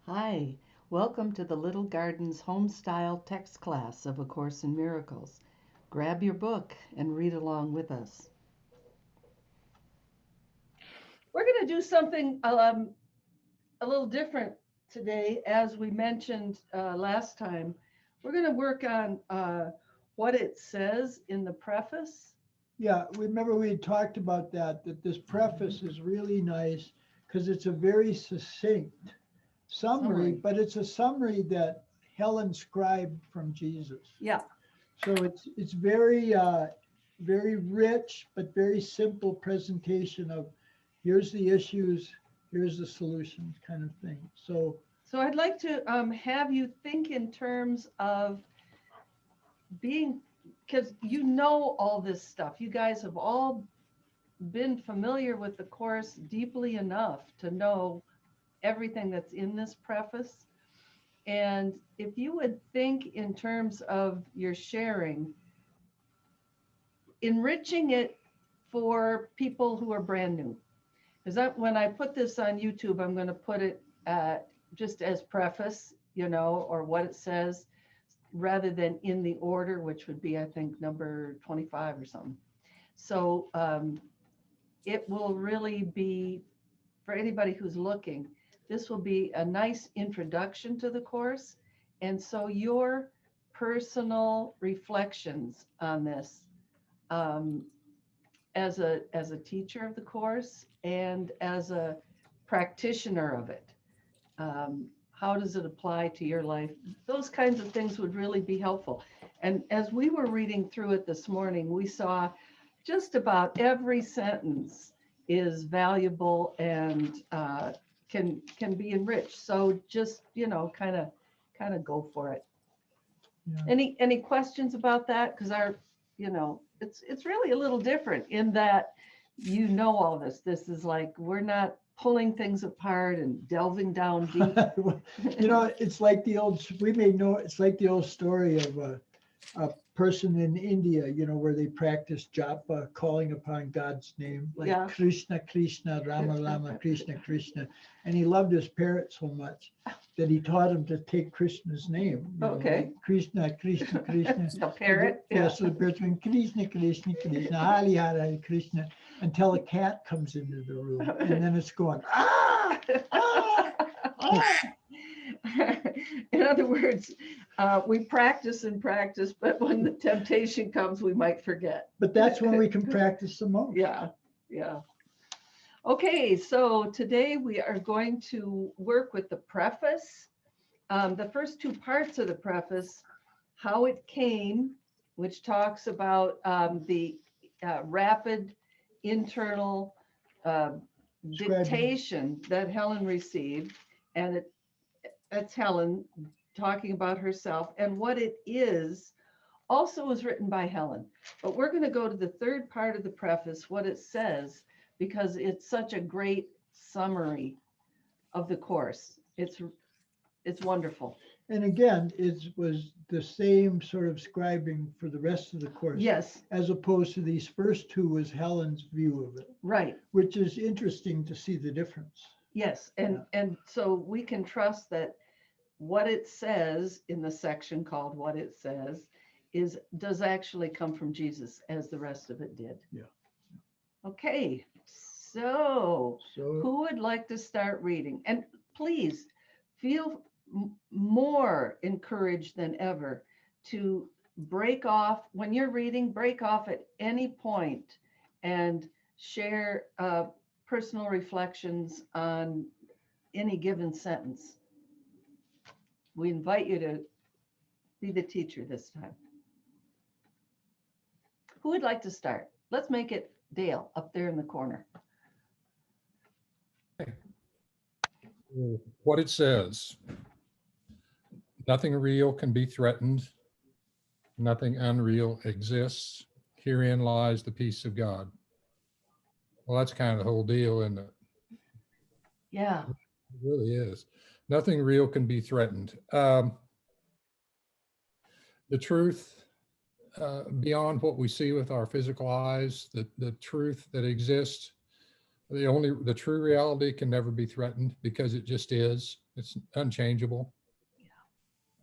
Hi, welcome to the Little Gardens Homestyle text class of A Course in Miracles. Grab your book and read along with us. We're going to do something a little different today. As we mentioned last time, we're going to work on what it says in the preface. Yeah, remember we had talked about that this preface is really nice because it's a very succinct summary, but it's a summary that Helen scribed from Jesus. Yeah. So it's very rich, but very simple presentation of here's the issues, here's the solutions kind of thing. So I'd like to have you think in terms of being, because you know all this stuff. You guys have all been familiar with the course deeply enough to know everything that's in this preface. And if you would think in terms of your sharing, enriching it for people who are brand new. Because when I put this on YouTube, I'm going to put it just as preface, or what it says, rather than in the order, which would be, I think, number 25 or something. So it will really be, for anybody who's looking, this will be a nice introduction to the course. And so your personal reflections on this as a teacher of the course and as a practitioner of it. How does it apply to your life? Those kinds of things would really be helpful. And as we were reading through it this morning, we saw just about every sentence is valuable and can be enriched. So just, kind of go for it. Yeah. Any questions about that? Because it's really a little different in that all this. This is like we're not pulling things apart and delving down deep. It's like it's like the old story of a person in India, where they practice japa, calling upon God's name, like Krishna, Krishna, Rama, Rama, Krishna, Krishna. And he loved his parrot so much that he taught him to take Krishna's name. Like Krishna, Krishna, Krishna. A parrot? So the parrot's going Krishna, Krishna, Krishna, Hari, Hari, Krishna, until a cat comes into the room. And then it's going, ah, ah, ah. In other words, we practice and practice, but when the temptation comes, we might forget. But that's when we can practice the most. Yeah. Okay, so today we are going to work with the preface. The first two parts of the preface, how it came, which talks about the rapid internal dictation that Helen received, and that's Helen talking about herself, and what it is also was written by Helen. But we're going to go to the third part of the preface, what it says, because it's such a great summary of the course. It's wonderful. And again, it was the same sort of scribing for the rest of the course. Yes. As opposed to these first two was Helen's view of it. Right. Which is interesting to see the difference. Yes. And so we can trust that what it says in the section called What It Says does actually come from Jesus, as the rest of it did. Yeah. Okay. So who would like to start reading? And please feel more encouraged than ever to break off when you're reading, break off at any point and share personal reflections on any given sentence. We invite you to be the teacher this time. Who would like to start? Let's make it Dale up there in the corner. What it says: nothing real can be threatened. Nothing unreal exists. Herein lies the peace of God. Well, that's kind of the whole deal, isn't it? Yeah. It really is. Nothing real can be threatened. The truth beyond what we see with our physical eyes, the truth that exists, the true reality can never be threatened because it just is. It's unchangeable.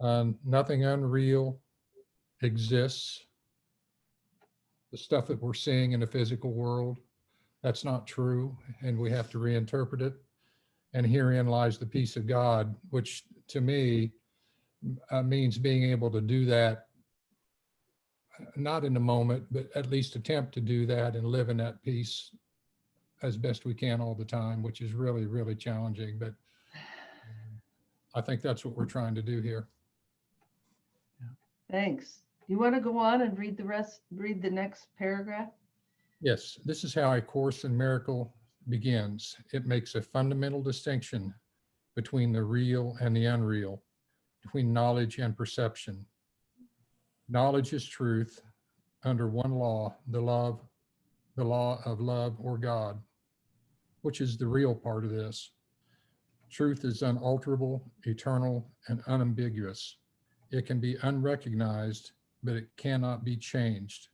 Nothing unreal exists. The stuff that we're seeing in the physical world, that's not true, and we have to reinterpret it. And herein lies the peace of God, which to me means being able to do that, not in the moment, but at least attempt to do that and live in that peace as best we can all the time, which is really, really challenging. But I think that's what we're trying to do here. Thanks. You want to go on and read the next paragraph? Yes, this is how A Course in Miracle begins. It makes a fundamental distinction between the real and the unreal, between knowledge and perception. Knowledge is truth under one law, the law of love or God, which is the real part of this. Truth is unalterable, eternal, and unambiguous. It can be unrecognized, but it cannot be changed.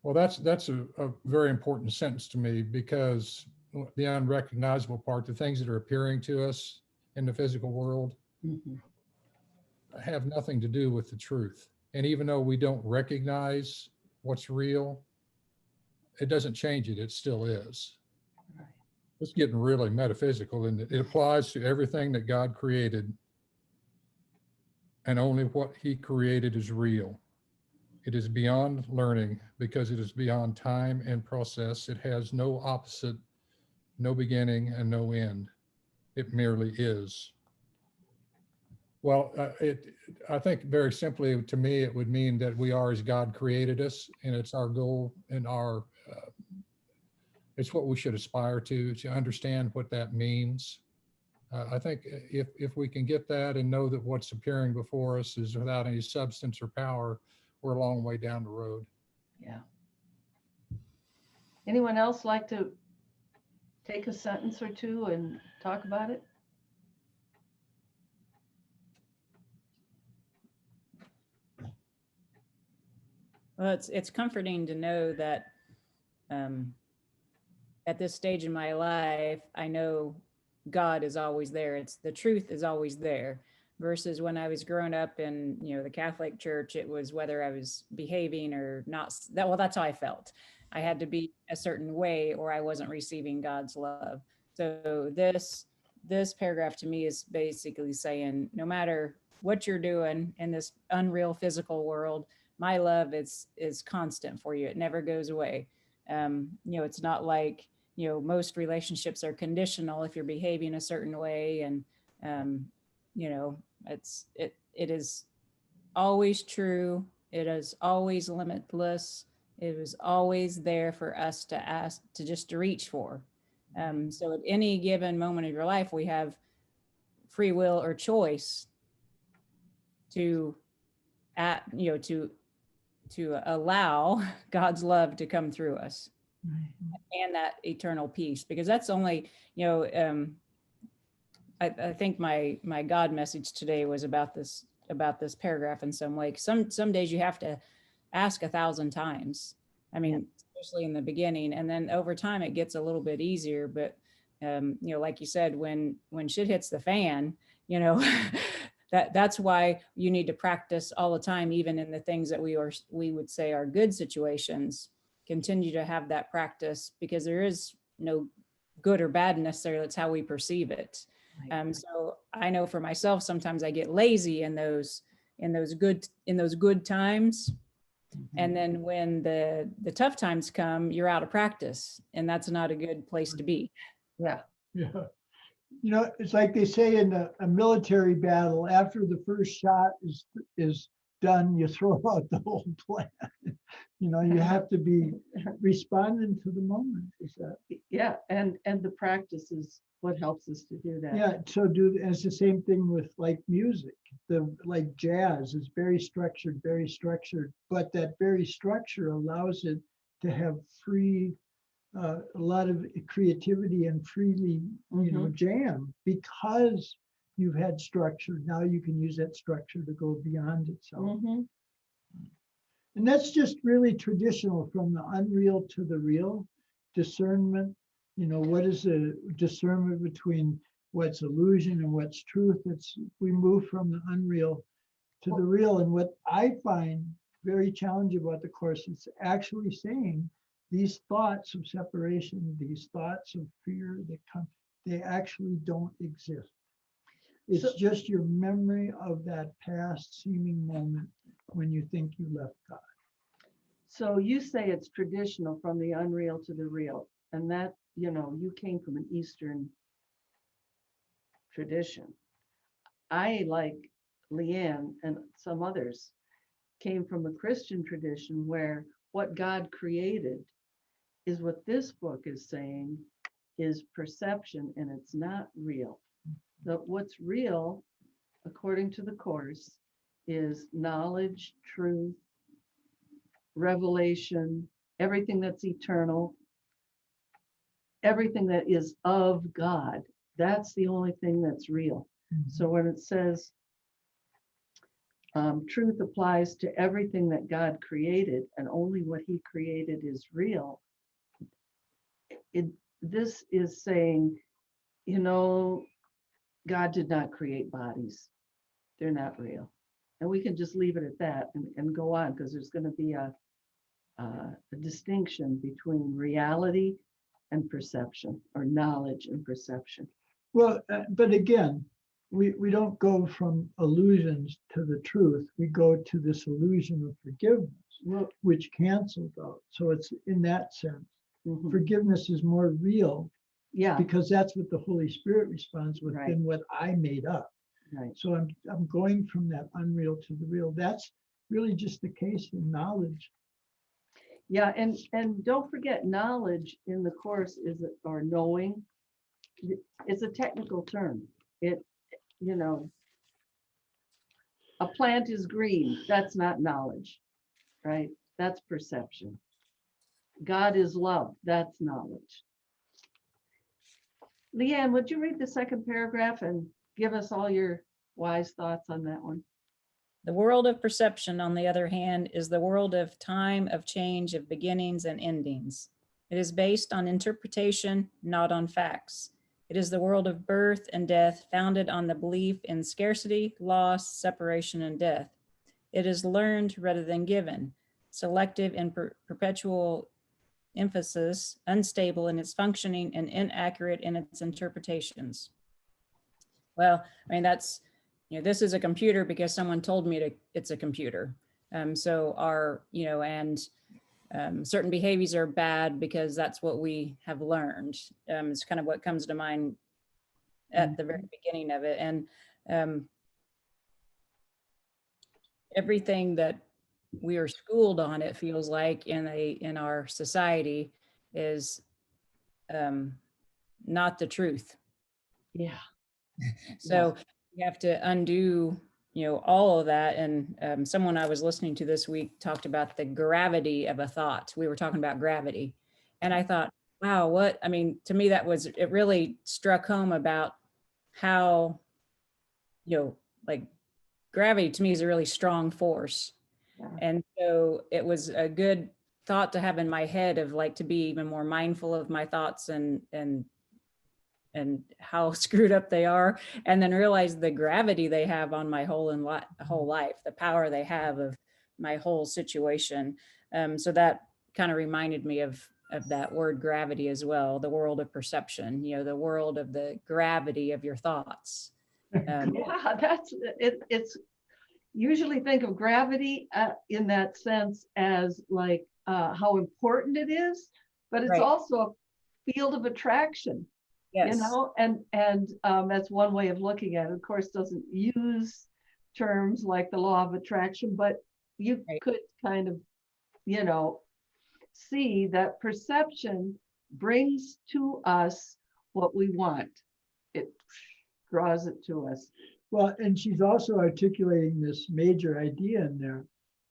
Well, that's a very important sentence to me, because the unrecognizable part, the things that are appearing to us in the physical world, have nothing to do with the truth. And even though we don't recognize what's real, it doesn't change it. It still is. Right. It's getting really metaphysical, and it applies to everything that God created, and only what he created is real. It is beyond learning because it is beyond time and process. It has no opposite, no beginning, and no end. It merely is. Well, I think very simply, to me, it would mean that we are as God created us, and it's our goal and it's what we should aspire to understand what that means. I think if we can get that and know that what's appearing before us is without any substance or power, we're a long way down the road. Yeah. Anyone else like to take a sentence or two and talk about it? Well, it's comforting to know that at this stage in my life, I know God is always there. It's the truth is always there. Versus when I was growing up in, the Catholic Church, it was whether I was behaving or not. That's how I felt. I had to be a certain way or I wasn't receiving God's love. So this paragraph to me is basically saying, no matter what you're doing in this unreal physical world, my love is constant for you. It never goes away. It's not like, most relationships are conditional if you're behaving a certain way, and it is always true. It is always limitless. It is always there for us to ask, to reach for. So at any given moment of your life, we have free will or choice to allow God's love to come through us. And that eternal peace, because that's only, I think my God message today was about this paragraph in some way. Some days you have to ask 1,000 times. I mean, especially in the beginning, and then over time it gets a little bit easier. But like you said, when shit hits the fan, that's why you need to practice all the time, even in the things that we would say are good situations. Continue to have that practice, because there is no good or bad necessarily. It's how we perceive it. So I know for myself, sometimes I get lazy in those good times. And then when the tough times come, you're out of practice, and that's not a good place to be. Yeah. It's like they say in a military battle, after the first shot is done, you throw out the whole plan. You have to be responding to the moment. Yeah, and the practice is what helps us to do that. Yeah, so it's the same thing with like music. Like jazz is very structured, but that very structure allows it to have a lot of creativity and freely, jam, because you've had structure. Now you can use that structure to go beyond itself. And that's just really traditional, from the unreal to the real discernment. What is the discernment between what's illusion and what's truth. We move from the unreal to the real. And what I find very challenging about the Course, it's actually saying these thoughts of separation, these thoughts of fear that come, they actually don't exist. It's just your memory of that past seeming moment when you think you left God. So you say it's traditional from the unreal to the real, and that, you came from an Eastern tradition. I, like Leanne and some others, came from a Christian tradition where what God created is what this book is saying is perception, and it's not real. What's real, according to the Course, is knowledge, truth, revelation, everything that's eternal, everything that is of God. That's the only thing that's real. So when it says truth applies to everything that God created, and only what he created is real, this is saying, God did not create bodies. They're not real. And we can just leave it at that and go on, because there's going to be a distinction between reality and perception, or knowledge and perception. Well, but again, we don't go from illusions to the truth. We go to this illusion of forgiveness, which cancels out. So it's in that sense, forgiveness is more real. Yeah. Because that's what the Holy Spirit responds with, than what I made up. Right. So I'm going from that unreal to the real. That's really just the case in knowledge. Yeah, and don't forget, knowledge in the Course or knowing, it's a technical term. A plant is green. That's not knowledge, right? That's perception. God is love. That's knowledge. Leanne, would you read the second paragraph and give us all your wise thoughts on that one? The world of perception, on the other hand, is the world of time, of change, of beginnings and endings. It is based on interpretation, not on facts. It is the world of birth and death, founded on the belief in scarcity, loss, separation, and death. It is learned rather than given, selective in perpetual emphasis, unstable in its functioning, and inaccurate in its interpretations. Well, I mean, that's, this is a computer because someone told me it's a computer. So certain behaviors are bad because that's what we have learned. It's kind of what comes to mind at the very beginning of it. And everything that we are schooled on, it feels like in our society, is not the truth. Yeah. So you have to undo, all of that. And someone I was listening to this week talked about the gravity of a thought. We were talking about gravity, and I thought, wow, to me, it really struck home about how, like gravity to me is a really strong force. Yeah. And so it was a good thought to have in my head of to be even more mindful of my thoughts and how screwed up they are, and then realize the gravity they have on my whole life, the power they have of my whole situation. So that kind of reminded me of that word gravity as well, the world of perception, the world of the gravity of your thoughts. Yeah, that's it. It's usually think of gravity in that sense as how important it is, but it's also a field of attraction. Yes. And that's one way of looking at it. Of course, doesn't use terms like the law of attraction, but you could kind of, see that perception brings to us what we want. It draws it to us. Well, and she's also articulating this major idea in there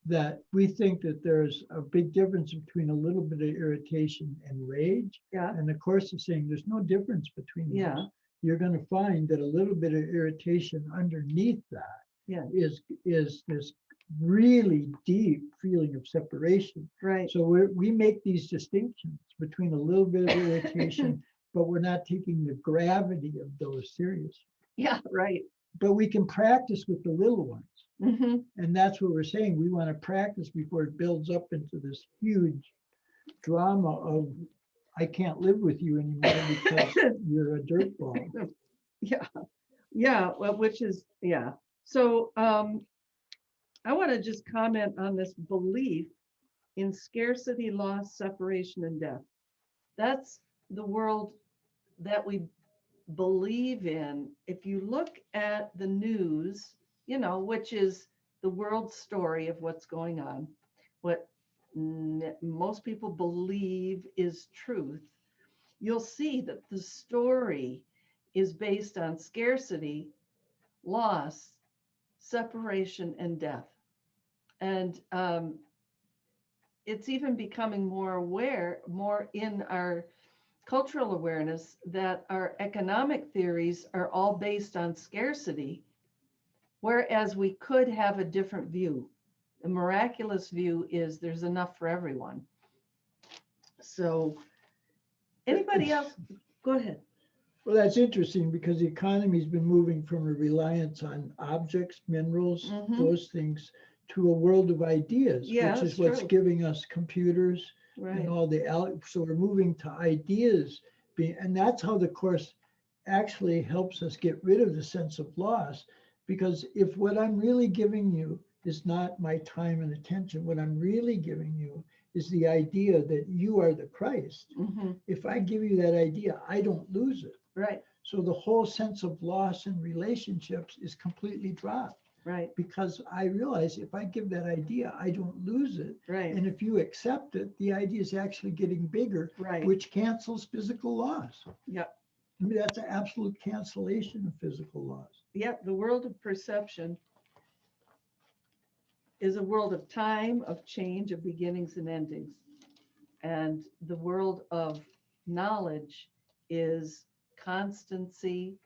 that we think that there's a big difference between a little bit of irritation and rage. Yeah. And the Course is saying there's no difference between those. Yeah. You're going to find that a little bit of irritation underneath that is this really deep feeling of separation. Right. So we make these distinctions between a little bit of irritation but we're not taking the gravity of those serious. Yeah, right. But we can practice with the little ones. Hmm. And that's what we're saying. We want to practice before it builds up into this huge drama of, I can't live with you anymore because you're a dirtball. Yeah, yeah, well, which is, yeah. So I want to just comment on this belief in scarcity, loss, separation, and death. That's the world that we believe in. If you look at the news, which is the world story of what's going on, what most people believe is truth, you'll see that the story is based on scarcity, loss, separation, and death. And it's even becoming more in our cultural awareness that our economic theories are all based on scarcity, whereas we could have a different view. The miraculous view is there's enough for everyone. So anybody else? Go ahead. Well, that's interesting because the economy's been moving from a reliance on objects, minerals, Mhm. those things, to a world of ideas, Yeah, which is that's what's true. giving us computers Right. and all so we're moving to ideas and that's how the course actually helps us get rid of the sense of loss. Because if what I'm really giving you is not my time and attention, what I'm really giving you is the idea that you are the Christ. Mhm. If I give you that idea, I don't lose it. Right. So the whole sense of loss in relationships is completely dropped. Right. Because I realize if I give that idea, I don't lose it. Right. And if you accept it, the idea is actually getting bigger, Right. which cancels physical loss. Yep. I mean, that's an absolute cancellation of physical loss. Yep. The world of perception is a world of time, of change, of beginnings and endings. And the world of knowledge is constancy,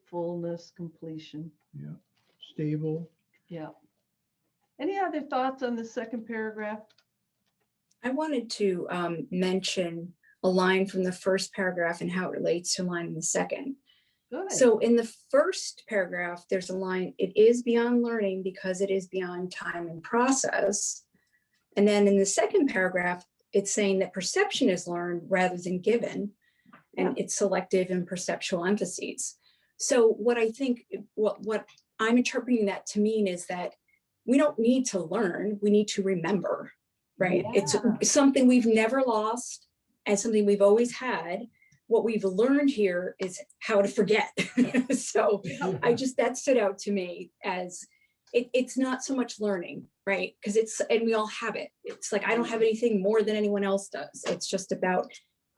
fullness, completion. Yeah. Stable. Yeah. Any other thoughts on the second paragraph? I wanted to mention a line from the first paragraph and how it relates to a line in the second. Good. So in the first paragraph, there's a line, it is beyond learning because it is beyond time and process. And then in the second paragraph, it's saying that perception is learned rather than given, and it's selective and perceptual emphases. So what I think, what I'm interpreting that to mean is that we don't need to learn, we need to remember, right? Yeah. It's something we've never lost and something we've always had. What we've learned here is how to forget. So that stood out to me as it's not so much learning, right? Because and we all have it. It's like, I don't have anything more than anyone else does. It's just about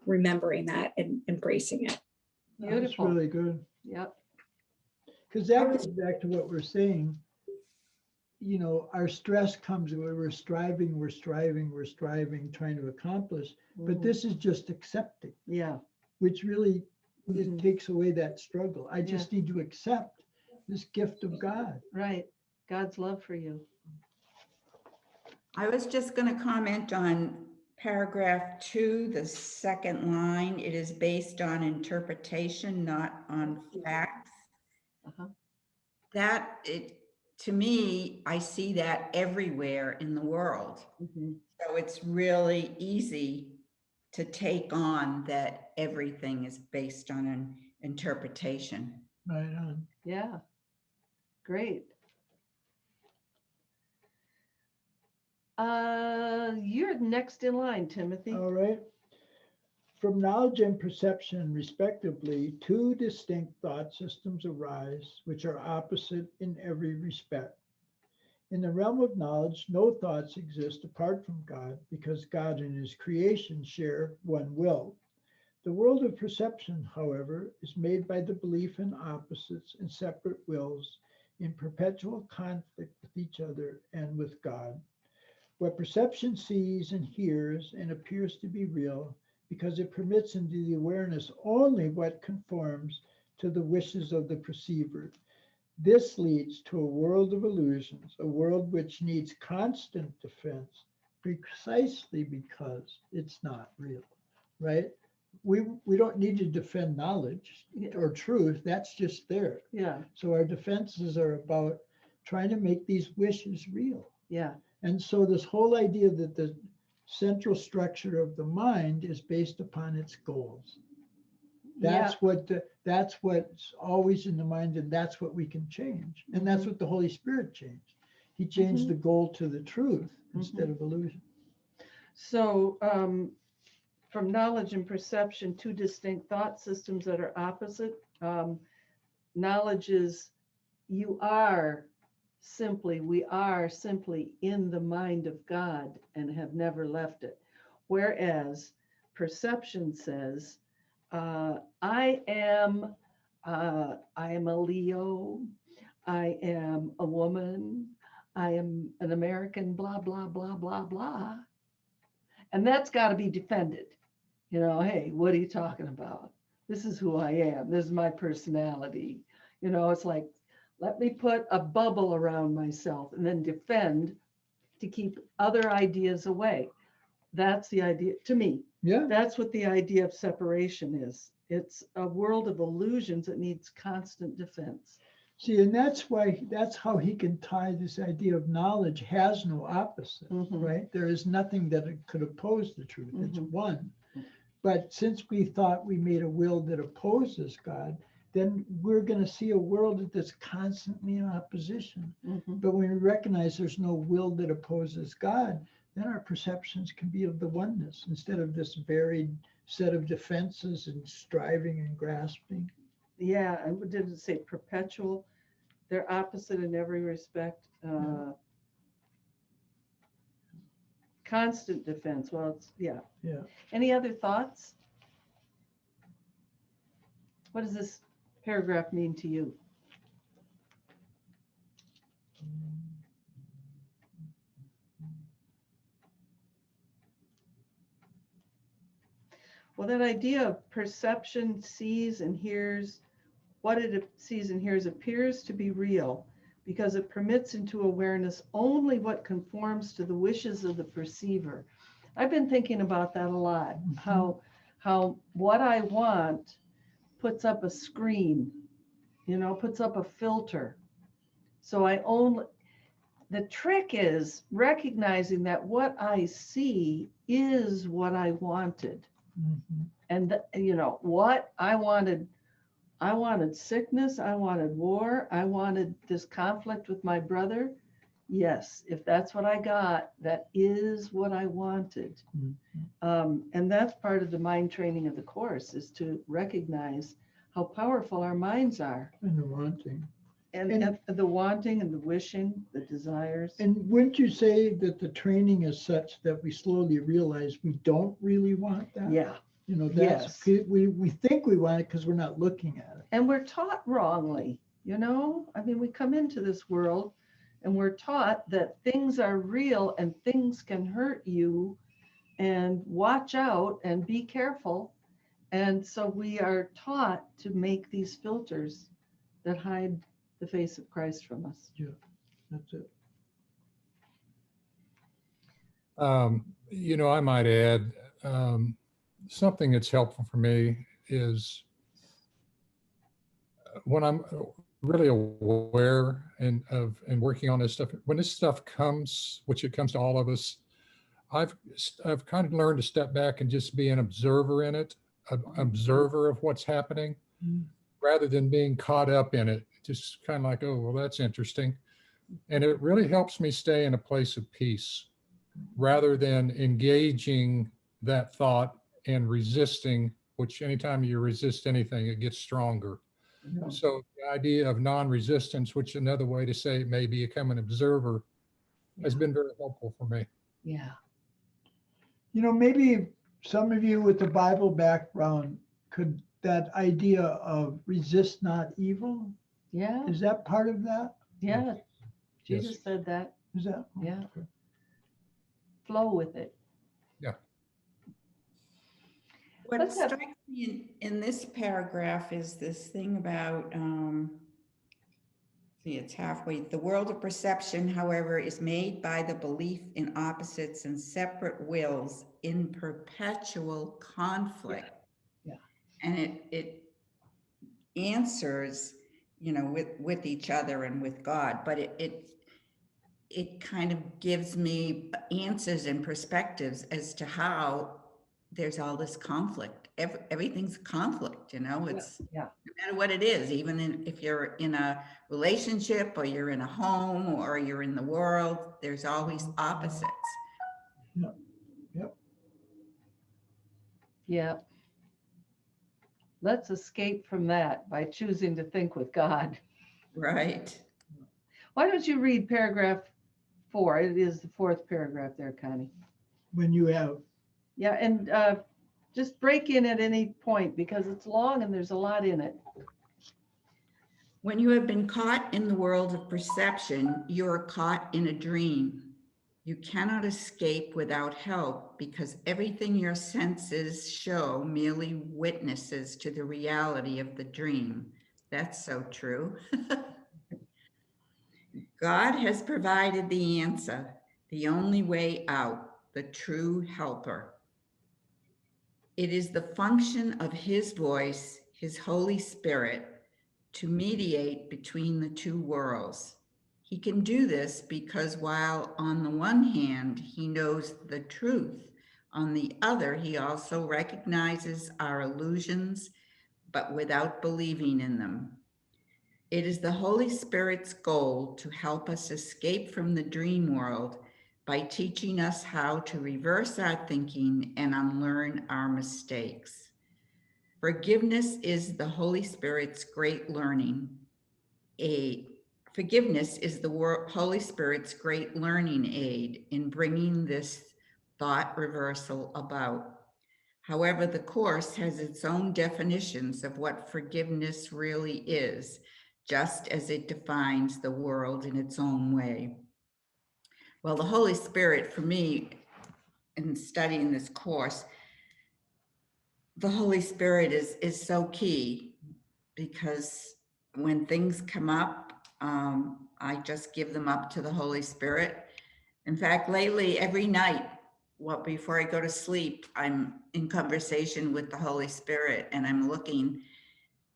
remembering that and embracing it. Beautiful. That's really good. Yep. Because that goes back to what we're saying. Our stress comes when we're striving, trying to accomplish. But Mhm. this is just accepting, Yeah. which really Mhm. it takes away that struggle. I just need to accept this gift of God. Right. God's love for you. I was just going to comment on paragraph 2, the second line. It is based on interpretation, not on facts. Uh-huh. To me, I see that everywhere in the world. Mhm. So it's really easy to take on that everything is based on an interpretation. Right on. Yeah. Great. You're next in line, Timothy. All right. From knowledge and perception, respectively, two distinct thought systems arise, which are opposite in every respect. In the realm of knowledge, no thoughts exist apart from God, because God and his creation share one will. The world of perception, however, is made by the belief in opposites and separate wills in perpetual conflict with each other and with God. What perception sees and hears and appears to be real, because it permits into the awareness only what conforms to the wishes of the perceiver. This leads to a world of illusions, a world which needs constant defense precisely because it's not real, right? we don't need to defend knowledge Yeah. or truth. That's just there. Yeah, So our defenses are about trying to make these wishes real. yeah, And so this whole idea that the central structure of the mind is based upon its goals. yeah, That's what's always in the mind, and that's what we can change. And that's what the Holy Spirit changed. He changed the goal to the truth instead of illusion. So from knowledge and perception, two distinct thought systems that are opposite. Knowledge is we are simply in the mind of God and have never left it. Whereas perception says, I am a Leo, I am a woman, I am an American, blah, blah, blah, blah, blah. And that's got to be defended. You know, hey, what are you talking about? This is who I am. This is my personality. You know, it's like, let me put a bubble around myself and then defend to keep other ideas away. That's the idea to me. Yeah. That's what the idea of separation is. It's a world of illusions that needs constant defense. See, and that's how he can tie this idea of knowledge has no opposite, right? There is nothing that it could oppose the truth. It's one. But since we thought we made a will that opposes God, then we're going to see a world that's constantly in opposition. But when we recognize there's no will that opposes God, then our perceptions can be of the oneness instead of this varied set of defenses and striving and grasping. Yeah, and what did it say? Perpetual. They're opposite in every respect. Constant defense. Well, it's, yeah. Any other thoughts? What does this paragraph mean to you? Well, that idea of perception sees and hears, what it sees and hears appears to be real because it permits into awareness only what conforms to the wishes of the perceiver. I've been thinking about that a lot, how what I want puts up a screen, you know, puts up a filter. So the trick is recognizing that what I see is what I wanted. And you know what I wanted sickness, I wanted war, I wanted this conflict with my brother. Yes, if that's what I got, that is what I wanted. And that's part of the mind training of the course, is to recognize how powerful our minds are. And the wanting. And the wanting and the wishing, the desires. And wouldn't you say that the training is such that we slowly realize we don't really want that? Yeah. You know, that's we think we want it because we're not looking at it. And we're taught wrongly, you know? I mean, we come into this world and we're taught that things are real and things can hurt you and watch out and be careful. And so we are taught to make these filters that hide the face of Christ from us. Yeah, that's it. You know, I might add, something that's helpful for me is when I'm really aware and working on this stuff, when this stuff comes, which it comes to all of us, I've kind of learned to step back and just be an observer in it, an observer of what's happening, rather than being caught up in it. Just kind of like, oh, well, that's interesting. And it really helps me stay in a place of peace rather than engaging that thought and resisting, which anytime you resist anything, it gets stronger. Yeah. So the idea of non-resistance, which another way to say it may be become an observer, has been very helpful for me. Yeah. You know, maybe some of you with the Bible background, could that idea of resist not evil, Yeah. is that part of that? Yeah. Jesus said that. Is that? Yeah. Okay. Flow with it. Yeah. What Let's have- strikes me in this paragraph is this thing about, see, it's halfway. The world of perception, however, is made by the belief in opposites and separate wills in perpetual conflict. and it answers, with each other and with God, but it kind of gives me answers and perspectives as to how there's all this conflict. Everything's conflict, it's Yeah. no matter what it is, even if you're in a relationship or you're in a home or you're in the world, there's always opposites. Yeah. Let's escape from that by choosing to think with God. Right. Why don't you read paragraph 4? It is the 4th paragraph there, Connie. When you have, Yeah, and just break in at any point because it's long and there's a lot in it. When you have been caught in the world of perception, you are caught in a dream. You cannot escape without help because everything your senses show merely witnesses to the reality of the dream. That's so true. God has provided the answer, the only way out, the true helper. It is the function of his voice, his Holy Spirit, to mediate between the two worlds. He can do this because while on the one hand, he knows the truth, on the other, he also recognizes our illusions, but without believing in them. It is the Holy Spirit's goal to help us escape from the dream world by teaching us how to reverse our thinking and unlearn our mistakes. Forgiveness is the Holy Spirit's great learning aid. Forgiveness is the Holy Spirit's great learning aid in bringing this thought reversal about. However, the Course has its own definitions of what forgiveness really is, just as it defines the world in its own way. Well, the Holy Spirit, for me, in studying this course, the Holy Spirit is so key because when things come up, I just give them up to the Holy Spirit. In fact, lately, every night, before I go to sleep, I'm in conversation with the Holy Spirit and I'm looking.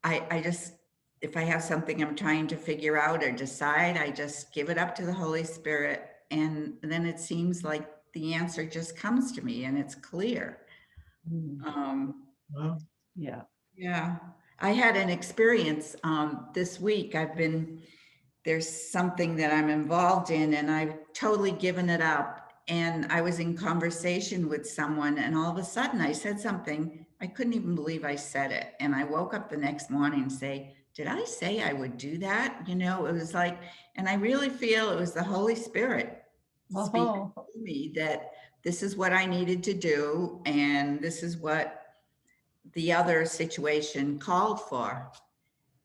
I just, if I have something I'm trying to figure out or decide, I just give it up to the Holy Spirit. And then it seems like the answer just comes to me and it's clear. well, Yeah. Yeah, I had an experience this week. There's something that I'm involved in and I've totally given it up. And I was in conversation with someone and all of a sudden I said something, I couldn't even believe I said it. And I woke up the next morning and say, did I say I would do that? It was like, and I really feel it was the Holy Spirit speaking to me that this is what I needed to do. And this is what the other situation called for.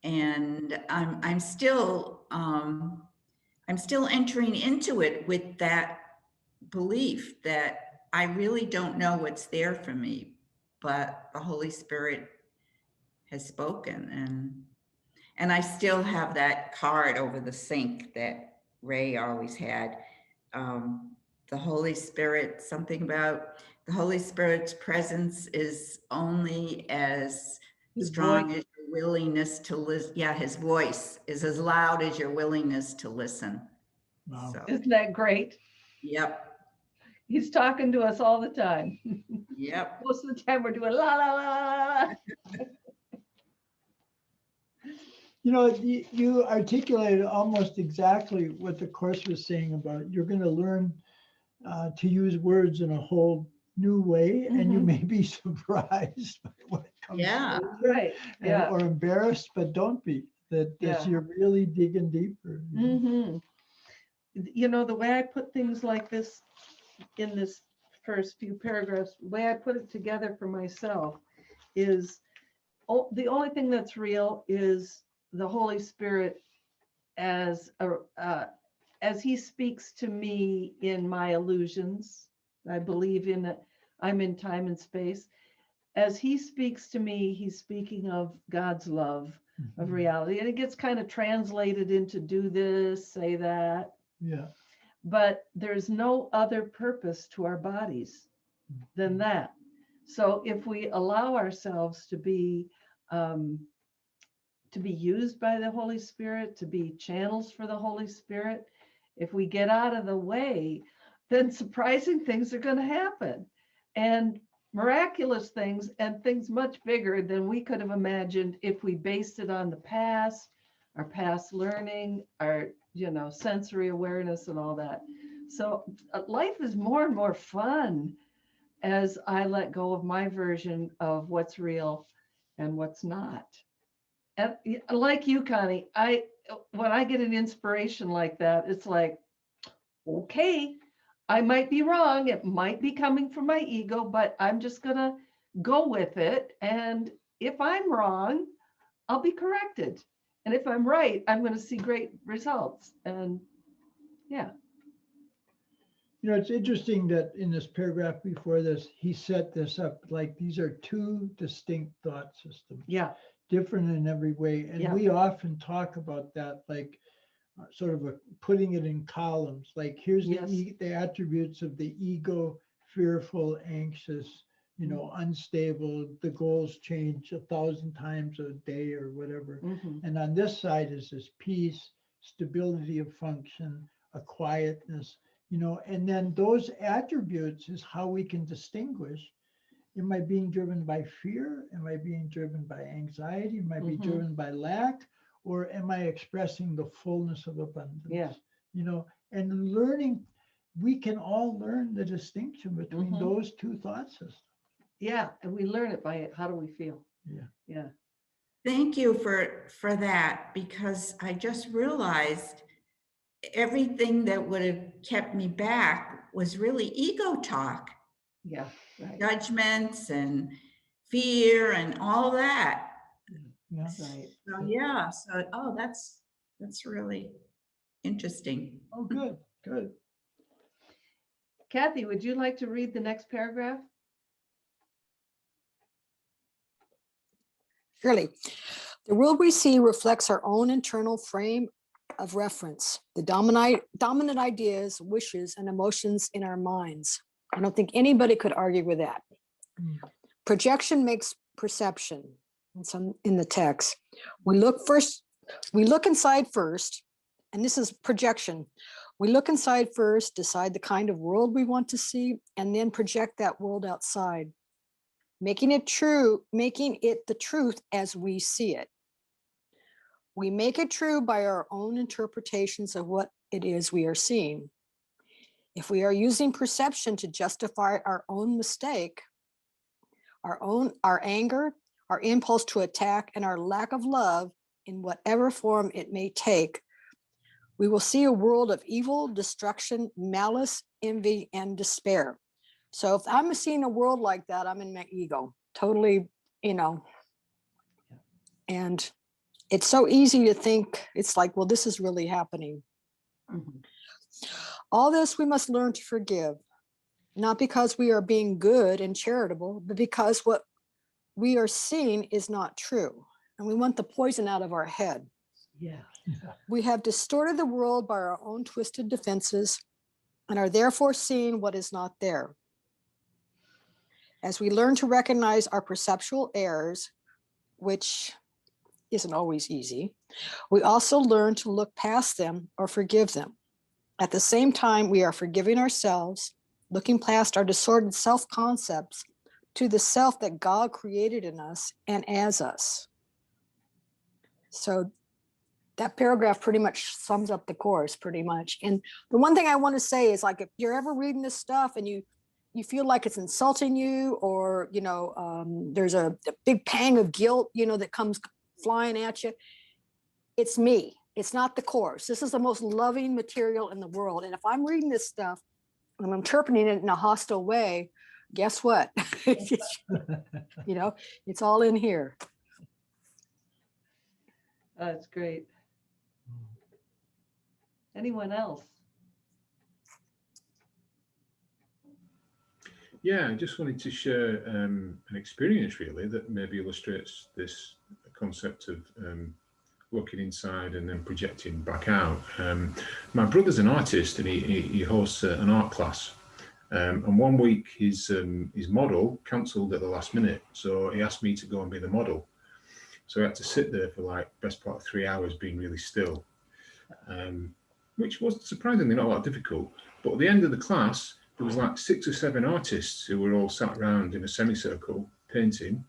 And I'm still entering into it with that belief that I really don't know what's there for me, but the Holy Spirit has spoken, and I still have that card over the sink that Ray always had. The Holy Spirit, something about the Holy Spirit's presence is only as strong as your willingness to listen. Yeah, his voice is as loud as your willingness to listen. wow. So, Isn't that great? yep, He's talking to us all the time. yep. Most of the time we're doing la la la la. You articulated almost exactly what the Course was saying about you're going to learn to use words in a whole new way, and you may be surprised by what comes Yeah. forward, Right. Yeah. or embarrassed, but don't be. That Yeah. you're really digging deeper. The way I put things like this in this first few paragraphs, the way I put it together for myself is the only thing that's real is the Holy Spirit as he speaks to me in my illusions. I believe in it. I'm in time and space. As he speaks to me, he's speaking of God's love, of reality. And it gets kind of translated into do this, say that. Yeah. But there's no other purpose to our bodies than that. So if we allow ourselves to be used by the Holy Spirit, to be channels for the Holy Spirit, if we get out of the way, then surprising things are going to happen, and miraculous things, and things much bigger than we could have imagined if we based it on the past, our past learning, our sensory awareness and all that. So life is more and more fun as I let go of my version of what's real and what's not. And like you, Connie, when I get an inspiration like that, it's like, okay, I might be wrong. It might be coming from my ego, but I'm just gonna go with it. And if I'm wrong, I'll be corrected. And if I'm right, I'm going to see great results. And yeah. It's interesting that in this paragraph before this, he set this up like these are two distinct thought systems. Yeah. Different in every way. And Yeah. we often talk about that, like sort of putting it in columns. Like here's Yes. the attributes of the ego: fearful, anxious, unstable. The goals change 1,000 times a day or whatever. Mm-hmm. And on this side is this peace, stability of function, a quietness. And then those attributes is how we can distinguish. Am I being driven by fear? Am I being driven by anxiety? Am I being Mm-hmm. driven by lack? Or am I expressing the fullness of abundance? Yeah. And learning, we can all learn the distinction between Mm-hmm. those two thought systems. Yeah. And we learn it by it. How do we feel? Yeah. Yeah. Thank you for that, because I just realized everything that would have kept me back was really ego talk. Yeah. Right. Judgments and fear and all that. Yeah. Right. So yeah, that's really interesting. Oh, good, good. Kathy, would you like to read the next paragraph? Surely. The world we see reflects our own internal frame of reference, the dominant ideas, wishes, and emotions in our minds. I don't think anybody could argue with that. Projection makes perception. It's in the text. We look inside first, and this is projection. We look inside first, decide the kind of world we want to see, and then project that world outside, making it the truth as we see it. We make it true by our own interpretations of what it is we are seeing. If we are using perception to justify our own mistake, our anger, our impulse to attack, and our lack of love in whatever form it may take, we will see a world of evil, destruction, malice, envy, and despair. So if I'm seeing a world like that, I'm in my ego, totally, and it's so easy to think, it's like, well, this is really happening. Mm-hmm. All this we must learn to forgive, not because we are being good and charitable, but because what we are seeing is not true. And we want the poison out of our head. Yeah. We have distorted the world by our own twisted defenses and are therefore seeing what is not there. As we learn to recognize our perceptual errors, which isn't always easy, we also learn to look past them or forgive them. At the same time, we are forgiving ourselves, looking past our distorted self-concepts to the self that God created in us and as us. So that paragraph pretty much sums up the course pretty much. And the one thing I want to say is, like, if you're ever reading this stuff and you feel like it's insulting you, or, there's a big pang of guilt, that comes flying at you, it's me. It's not the course. This is the most loving material in the world. And if I'm reading this stuff and I'm interpreting it in a hostile way, guess what? It's all in here. That's great. Anyone else? Yeah, I just wanted to share an experience really that maybe illustrates this concept of looking inside and then projecting back out. My brother's an artist, and he hosts an art class, And one week his model cancelled at the last minute, so he asked me to go and be the model. So I had to sit there for like best part of 3 hours being really still, which was surprisingly not a lot difficult. But at the end of the class, there was like 6 or 7 artists who were all sat around in a semicircle painting.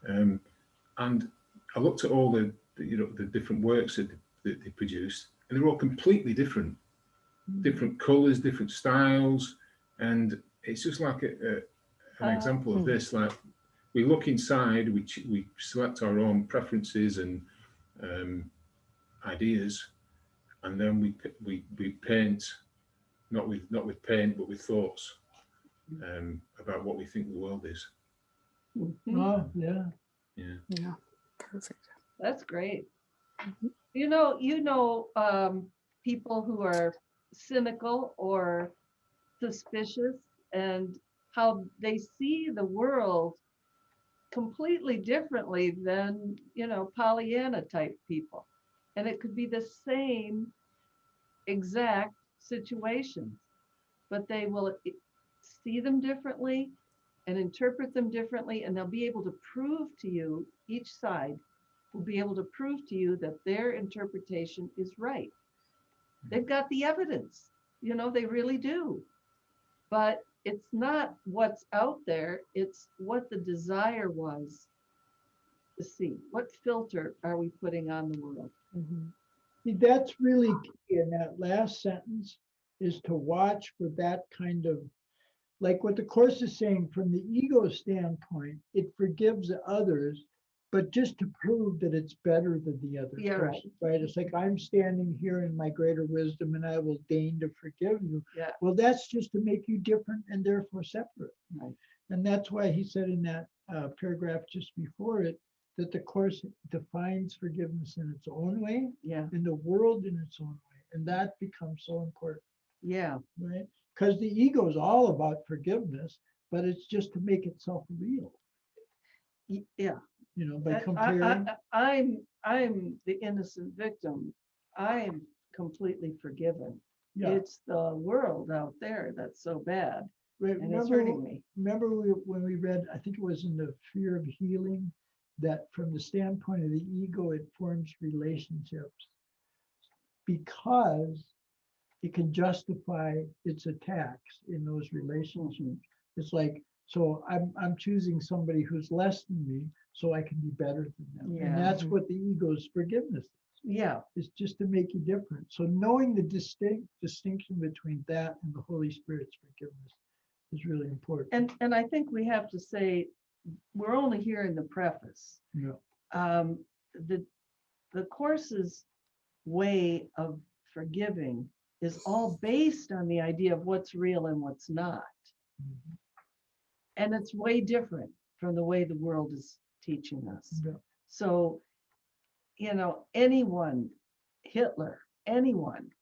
And I looked at all the different works that they produced, and they were all completely different colours, different styles. And it's just like an example of this. Like, we look inside, we select our own preferences and ideas, and then we paint, not with paint, but with thoughts about what we think the world is. Oh, yeah. Yeah. Yeah, perfect. That's great. Mhm. People who are cynical or suspicious, and how they see the world completely differently than, Pollyanna type people. And it could be the same exact situations, but they will see them differently and interpret them differently, and they'll be able to prove to you, each side will be able to prove to you that their interpretation is right. They've got the evidence, they really do. But it's not what's out there, it's what the desire was to see. What filter are we putting on the world? Mhm. See, that's really key in that last sentence, is to watch for that kind of, like what the Course is saying, from the ego standpoint, it forgives others, but just to prove that it's better than the other Yeah, person, right? It's like, I'm standing here in my greater wisdom and I will deign to forgive you. Yeah. Well, that's just to make you different and therefore separate. Right. And that's why he said in that paragraph just before it, that the Course defines forgiveness in its own way, Yeah. and the world in its own way. And that becomes so important, Yeah. right? Because the ego is all about forgiveness, but it's just to make itself real, Yeah. by comparing. I'm the innocent victim. I'm completely forgiven. Yeah, It's the world out there that's so bad, right. and it's hurting me. Remember when we read, I think it was in the Fear of Healing, that from the standpoint of the ego, it forms relationships because it can justify its attacks in those relationships. It's like, so I'm choosing somebody who's less than me so I can be better than them. Yeah. And that's what the ego's forgiveness Yeah. is just to make you different. So knowing the distinction between that and the Holy Spirit's forgiveness is really important. And I think we have to say, we're only hearing the preface. Yeah. The Course's way of forgiving is all based on the idea of what's real and what's not. Mhm. And it's way different from the way the world is teaching us. Yeah. So, anyone, Hitler, anyone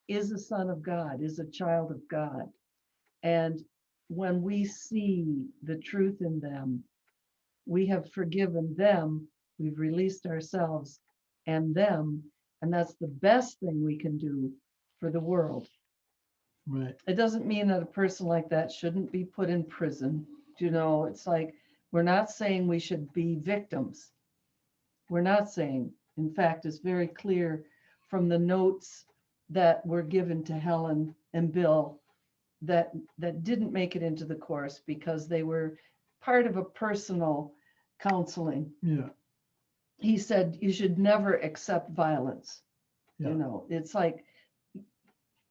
is a son of God, is a child of God. And when we see the truth in them, we have forgiven them, we've released ourselves and them, and that's the best thing we can do for the world. Right. It doesn't mean that a person like that shouldn't be put in prison. It's like, we're not saying we should be victims. We're not saying. In fact, it's very clear from the notes that were given to Helen and Bill that didn't make it into the Course because they were part of a personal counseling. Yeah. He said you should never accept violence. Yeah. It's like,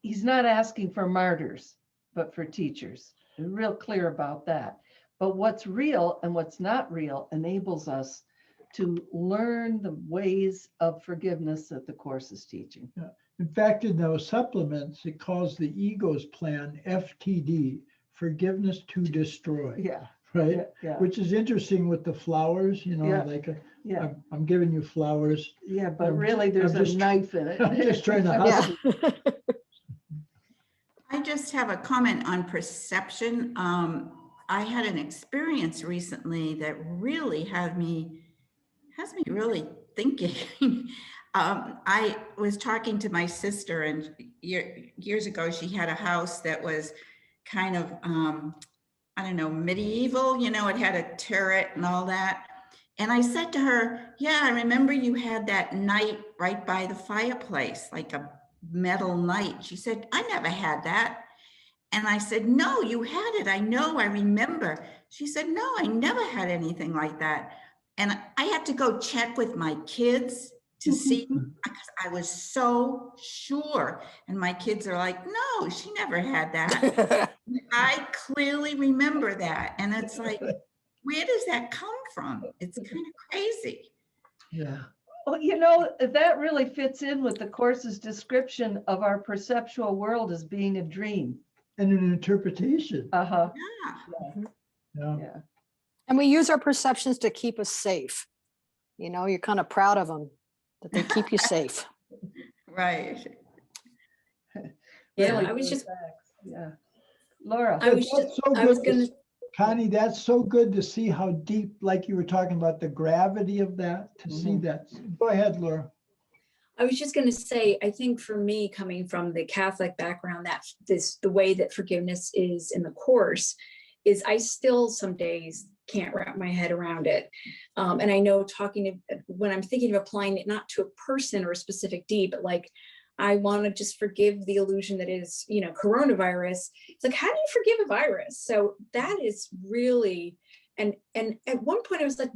he's not asking for martyrs, but for teachers. He's real clear about that. But what's real and what's not real enables us to learn the ways of forgiveness that the Course is teaching. Yeah. In fact, in those supplements, it calls the ego's plan FTD, forgiveness to destroy. Yeah. Right. Yeah. Which is interesting with the flowers, Yeah. like Yeah. I'm giving you flowers. Yeah. But I'm really, there's just a knife in it. I'm just trying to Yeah. hustle. I just have a comment on perception. I had an experience recently that really has me really thinking. I was talking to my sister, and years ago, she had a house that was kind of, I don't know, medieval, you know, it had a turret and all that. And I said to her, yeah, I remember you had that knight right by the fireplace, like a metal knight. She said, I never had that. And I said, no, you had it. I know, I remember. She said, no, I never had anything like that. And I had to go check with my kids to see, because I was so sure. And my kids are like, no, she never had that. I clearly remember that. And it's like, where does that come from? It's kind of crazy. Yeah. Well, you know, that really fits in with the Course's description of our perceptual world as being a dream. And an interpretation. Uh-huh. Yeah. Yeah. Yeah. And we use our perceptions to keep us safe. You know, you're kind of proud of them, that they keep you safe. Right. Yeah, Really I was good just, facts. Yeah. Laura. I was That's just, so I was good to gonna, see- Connie, that's so good to see how deep, like you were talking about the gravity of that, to see Mhm. that. Go ahead, Laura. I was just going to say, I think for me, coming from the Catholic background, that the way that forgiveness is in the Course is I still some days can't wrap my head around it. And I know when I'm thinking of applying it, not to a person or a specific deed, but like, I want to just forgive the illusion that is, you know, coronavirus. It's like, how do you forgive a virus? So that is really, and at one point I was like,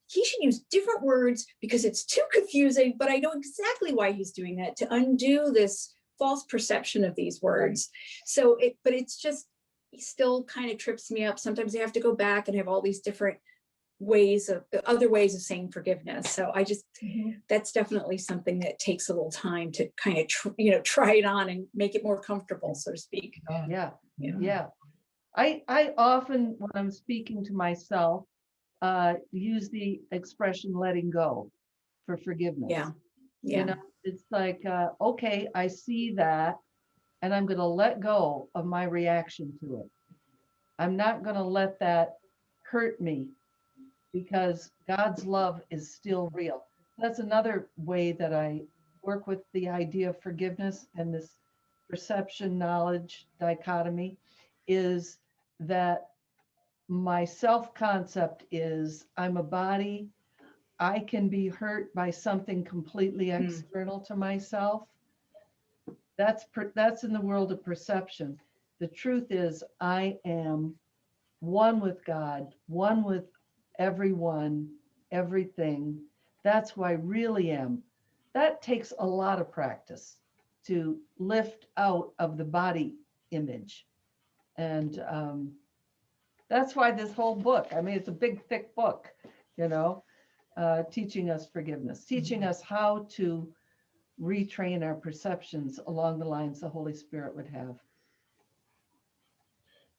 he should use different words because it's too confusing, but I know exactly why he's doing that, to undo this false perception of these words. So but it's just, it still kind of trips me up. Sometimes I have to go back and have all these different other ways of saying forgiveness. So I just, that's definitely something that takes a little time to kind of, try it on and make it more comfortable, so to speak. Yeah. Yeah. Yeah. I often, when I'm speaking to myself, use the expression letting go for forgiveness. Yeah. You know, it's like, okay, I see that, and I'm going to let go of my reaction to it. I'm not going to let that hurt me, because God's love is still real. That's another way that I work with the idea of forgiveness and this perception knowledge dichotomy, is that my self-concept is I'm a body. I can be hurt by something completely external to myself. That's in the world of perception. The truth is I am one with God, one with everyone, everything. That's who I really am. That takes a lot of practice to lift out of the body image. And that's why this whole book, I mean, it's a big, thick book, teaching us forgiveness, teaching us how to retrain our perceptions along the lines the Holy Spirit would have.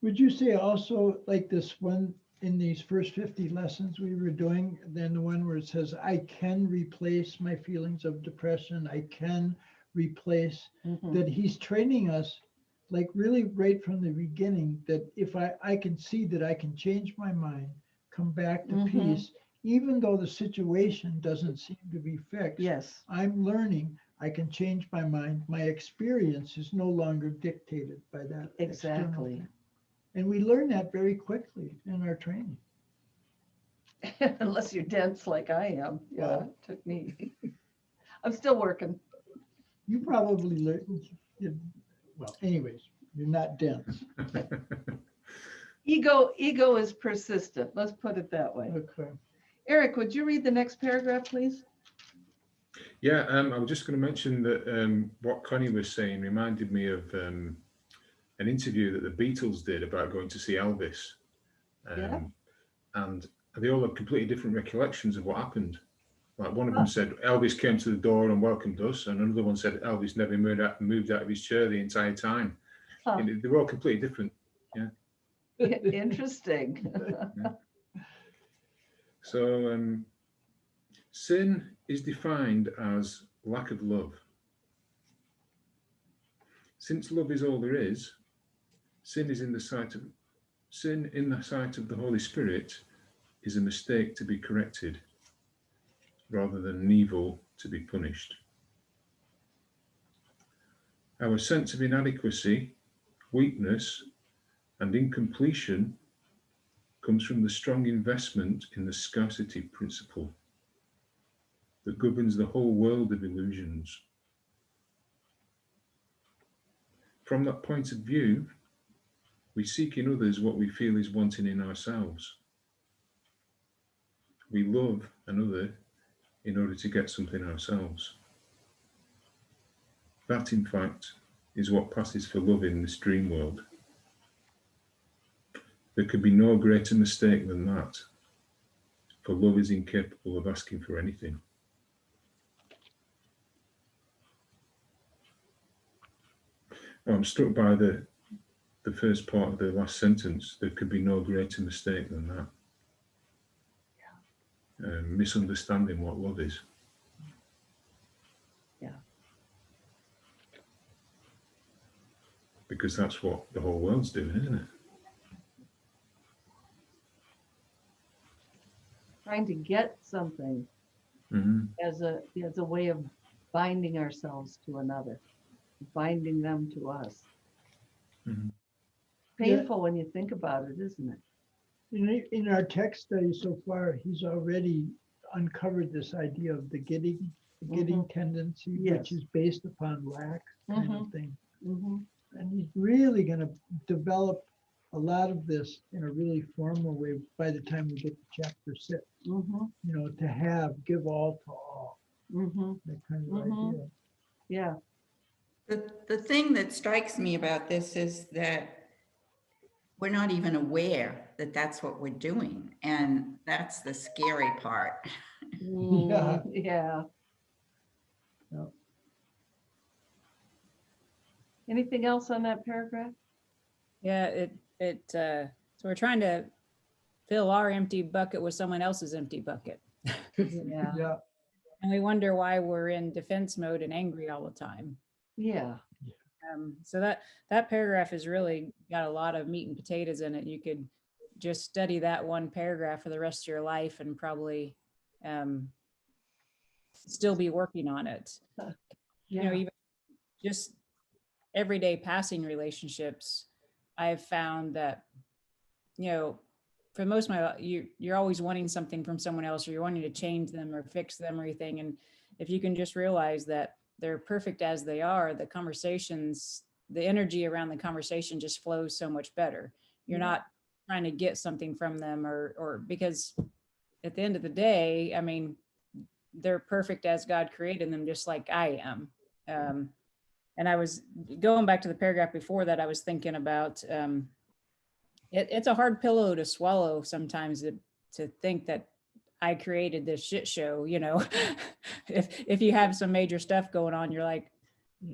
Would you say also, like this one in these first 50 lessons we were doing, then the one where it says, I can replace my feelings of depression, I can replace, that he's training us, like really right from the beginning, that if I can see that I can change my mind, come back to peace, even though the situation doesn't seem to be fixed. Yes. I'm learning I can change my mind. My experience is no longer dictated by that. Exactly. And we learn that very quickly in our training. Unless you're dense like I am. Yeah, Well. it took me. I'm still working. You probably learned, well, anyways, you're not dense. Ego is persistent. Let's put it that way. Okay. Eric, would you read the next paragraph, please? Yeah, I was just going to mention that what Connie was saying reminded me of an interview that the Beatles did about going to see Elvis. And they all had completely different recollections of what happened. Like one of them said Elvis came to the door and welcomed us, and another one said Elvis never moved out of his chair the entire time. And they were all completely different. Yeah. Interesting. Yeah. So sin is defined as lack of love. Since love is all there is, sin in the sight of the Holy Spirit is a mistake to be corrected, rather than an evil to be punished. Our sense of inadequacy, weakness, and incompletion comes from the strong investment in the scarcity principle that governs the whole world of illusions. From that point of view, we seek in others what we feel is wanting in ourselves. We love another in order to get something ourselves. That, in fact, is what passes for love in this dream world. There could be no greater mistake than that, for love is incapable of asking for anything. I'm struck by the first part of the last sentence. There could be no greater mistake than that. Misunderstanding what love is. Yeah. Because that's what the whole world's doing, isn't it? Trying to get something as a way of binding ourselves to another, binding them to us. Painful when you think about it, isn't it? In our text study so far, he's already uncovered this idea of the getting tendency, Yes. which is based upon lack kind of thing. Mm-hmm. And he's really going to develop a lot of this in a really formal way by the time we get to chapter 6. Mm-hmm. You know, to have, give all to all, Mm-hmm. that kind of idea. Yeah. The thing that strikes me about this is that we're not even aware that that's what we're doing. And that's the scary part. Yeah. Yeah. Anything else on that paragraph? Yeah, so we're trying to fill our empty bucket with someone else's empty bucket. Yeah. Yeah. And we wonder why we're in defense mode and angry all the time. Yeah. So that paragraph has really got a lot of meat and potatoes in it. You could just study that one paragraph for the rest of your life and probably still be working on it. Yeah. You know, even just everyday passing relationships, I've found that, you know, for most of my life, you're always wanting something from someone else, or you're wanting to change them or fix them or anything. And if you can just realize that they're perfect as they are, the conversations, the energy around the conversation just flows so much better. You're not trying to get something from them or because at the end of the day, I mean, they're perfect as God created them, just like I am. And I was going back to the paragraph before that, I was thinking about, it's a hard pillow to swallow sometimes to think that I created this shit show, you know. if you have some major stuff going on, you're like,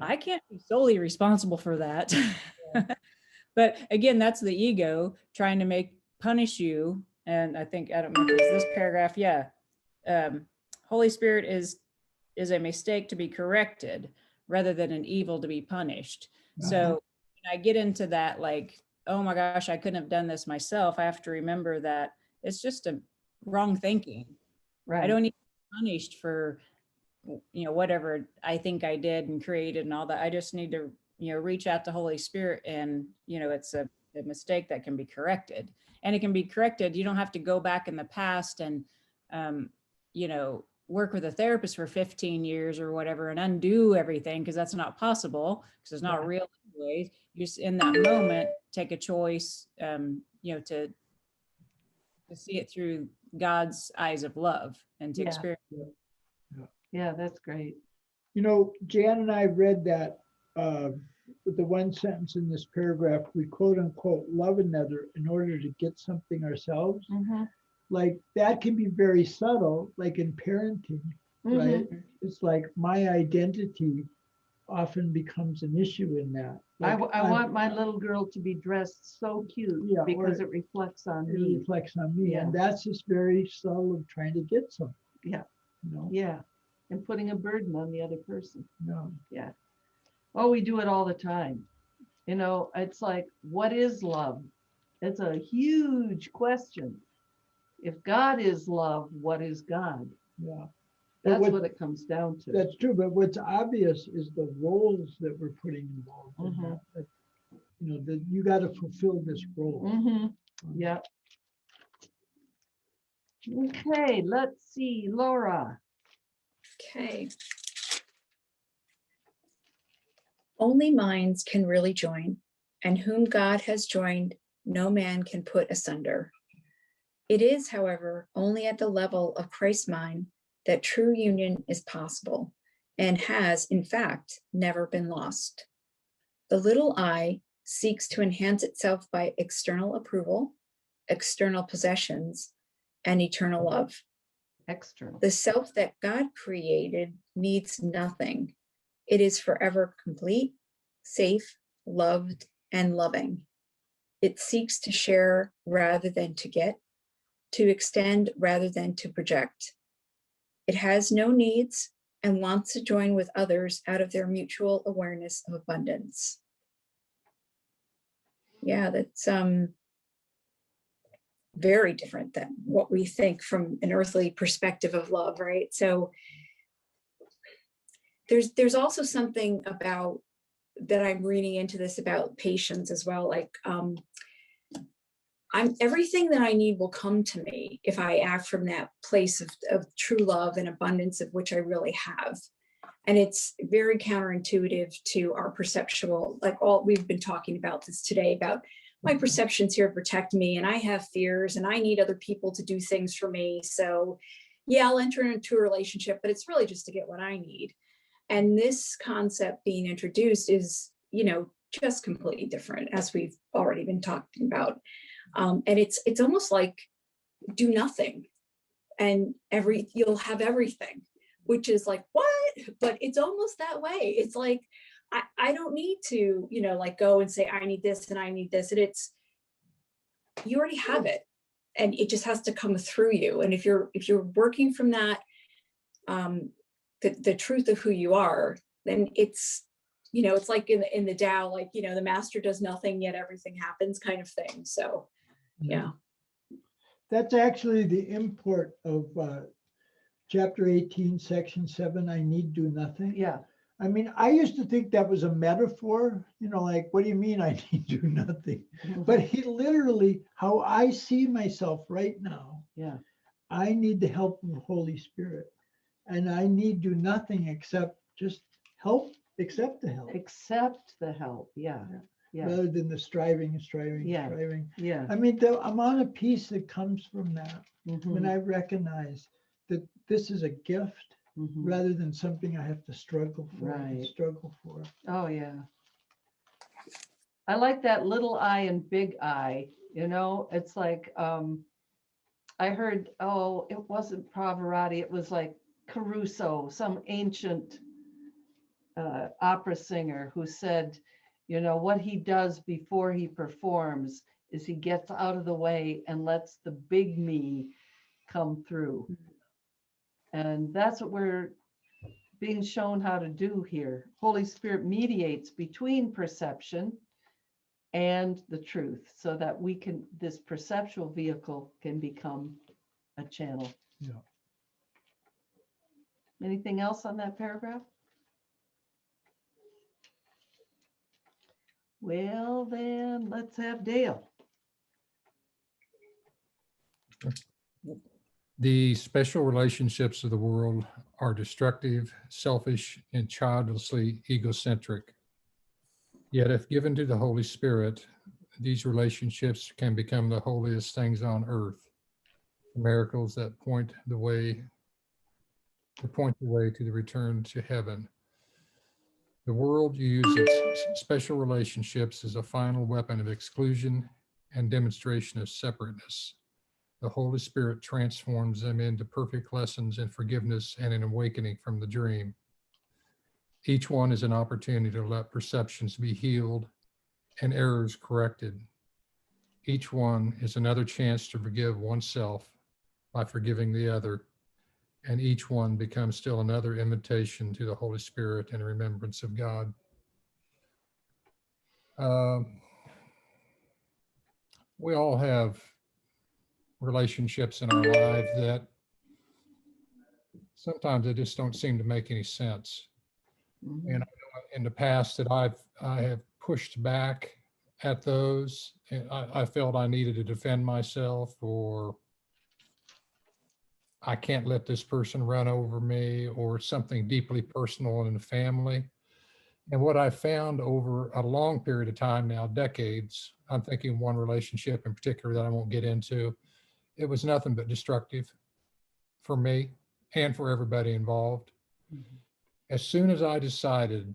I can't be solely responsible for that. But again, that's the ego trying to punish you. And I think, I don't remember, is this paragraph? Yeah. Holy Spirit is a mistake to be corrected rather than an evil to be punished. So when I get into that, like, oh my gosh, I couldn't have done this myself, I have to remember that it's just a wrong thinking. Right. I don't need to be punished for, you know, whatever I think I did and created and all that. I just need to, you know, reach out to Holy Spirit, and, you know, it's a mistake that can be corrected, and it can be corrected. You don't have to go back in the past and, you know, work with a therapist for 15 years or whatever and undo everything, because that's not possible, because it's not real anyways. You just in that moment take a choice, you know, to see it through God's eyes of love and to experience. Yeah, that's great. You know, Jan and I read that with the one sentence in this paragraph, we quote unquote love another in order to get something ourselves. Like that can be very subtle, like in parenting, right? It's like my identity often becomes an issue in that. Like I want my little girl to be dressed so cute because it reflects on me. It reflects on me. And that's just very subtle of trying to get something. Yeah. You know? Yeah. And putting a burden on the other person. No. Yeah. Oh, we do it all the time. You know, it's like, what is love? It's a huge question. If God is love, what is God? Yeah. That's what it comes down to. That's true. But what's obvious is the roles that we're putting involved in that. that you got to fulfill this role. Mm-hmm. Yep. Okay, let's see, Laura. Okay. Only minds can really join, and whom God has joined, no man can put asunder. It is, however, only at the level of Christ's mind that true union is possible and has, in fact, never been lost. The little I seeks to enhance itself by external approval, external possessions, and eternal love. External. The self that God created needs nothing. It is forever complete, safe, loved, and loving. It seeks to share rather than to get, to extend rather than to project. It has no needs and wants to join with others out of their mutual awareness of abundance. Yeah, that's very different than what we think from an earthly perspective of love, right? So there's also something about that I'm reading into this about patience as well. Like everything that I need will come to me if I act from that place of true love and abundance of which I really have. And it's very counterintuitive to our perceptual, like all we've been talking about this today about my perceptions here protect me, and I have fears and I need other people to do things for me. So yeah, I'll enter into a relationship, but it's really just to get what I need. And this concept being introduced is, just completely different, as we've already been talking about. And it's almost like do nothing and you'll have everything, which is like, what? But it's almost that way. It's like, I don't need to, like go and say, I need this and I need this. And you already have it, and it just has to come through you. And if you're working from that, the truth of who you are, then it's like in the Tao, like, the master does nothing, yet everything happens kind of thing. So, yeah. That's actually the import of chapter 18, section 7, I need do nothing. Yeah. I mean, I used to think that was a metaphor, like, what do you mean I need do nothing? But he literally, how I see myself right now, yeah, I need the help of the Holy Spirit. And I need do nothing except just help, accept the help. Accept the help. Yeah. Yeah. Rather than the striving. Yeah. I mean, the amount of peace that comes from that, Mhm. when I recognize that this is a gift Mhm. rather than something I have to struggle for. Right. For. Oh, yeah. I like that little I and big I, it's like, I heard, it wasn't Pavarotti, it was like Caruso, some ancient opera singer who said, what he does before he performs is he gets out of the way and lets the big me come through. And that's what we're being shown how to do here. Holy Spirit mediates between perception and the truth so that this perceptual vehicle can become a channel. Yeah. Anything else on that paragraph? Well, then let's have Dale. The special relationships of the world are destructive, selfish, and childishly egocentric. Yet if given to the Holy Spirit, these relationships can become the holiest things on earth, miracles that point the way to the return to heaven. The world uses special relationships as a final weapon of exclusion and demonstration of separateness. The Holy Spirit transforms them into perfect lessons in forgiveness and an awakening from the dream. Each one is an opportunity to let perceptions be healed and errors corrected. Each one is another chance to forgive oneself by forgiving the other. And each one becomes still another invitation to the Holy Spirit and remembrance of God. We all have relationships in our life that sometimes they just don't seem to make any sense. Mhm. And I know in the past that I have pushed back at those. And I felt I needed to defend myself, or I can't let this person run over me, or something deeply personal in the family. And what I found over a long period of time now, decades, I'm thinking one relationship in particular that I won't get into, it was nothing but destructive for me and for everybody involved. As soon as I decided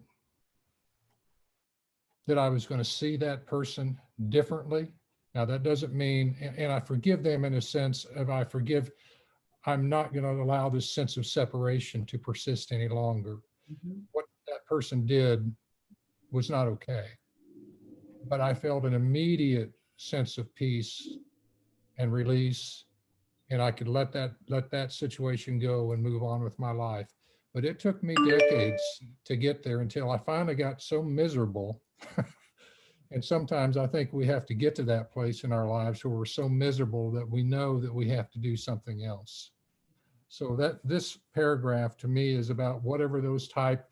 that I was going to see that person differently, now that doesn't mean, and I forgive them in a sense of I'm not going to allow this sense of separation to persist any longer. What that person did was not okay. But I felt an immediate sense of peace and release, and I could let that situation go and move on with my life. But it took me decades to get there until I finally got so miserable. And sometimes I think we have to get to that place in our lives where we're so miserable that we know that we have to do something else. So that this paragraph to me is about whatever those type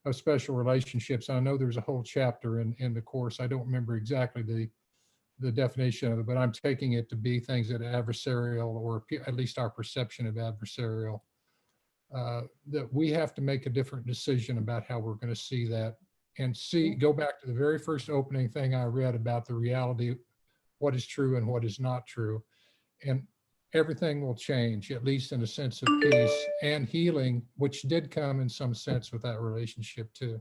of special relationships. I know there's a whole chapter in the course. I don't remember exactly the definition of it, but I'm taking it to be things that are adversarial, or at least our perception of adversarial, that we have to make a different decision about how we're going to see that, and go back to the very first opening thing I read about the reality, what is true and what is not true. And everything will change, at least in a sense of peace and healing, which did come in some sense with that relationship too.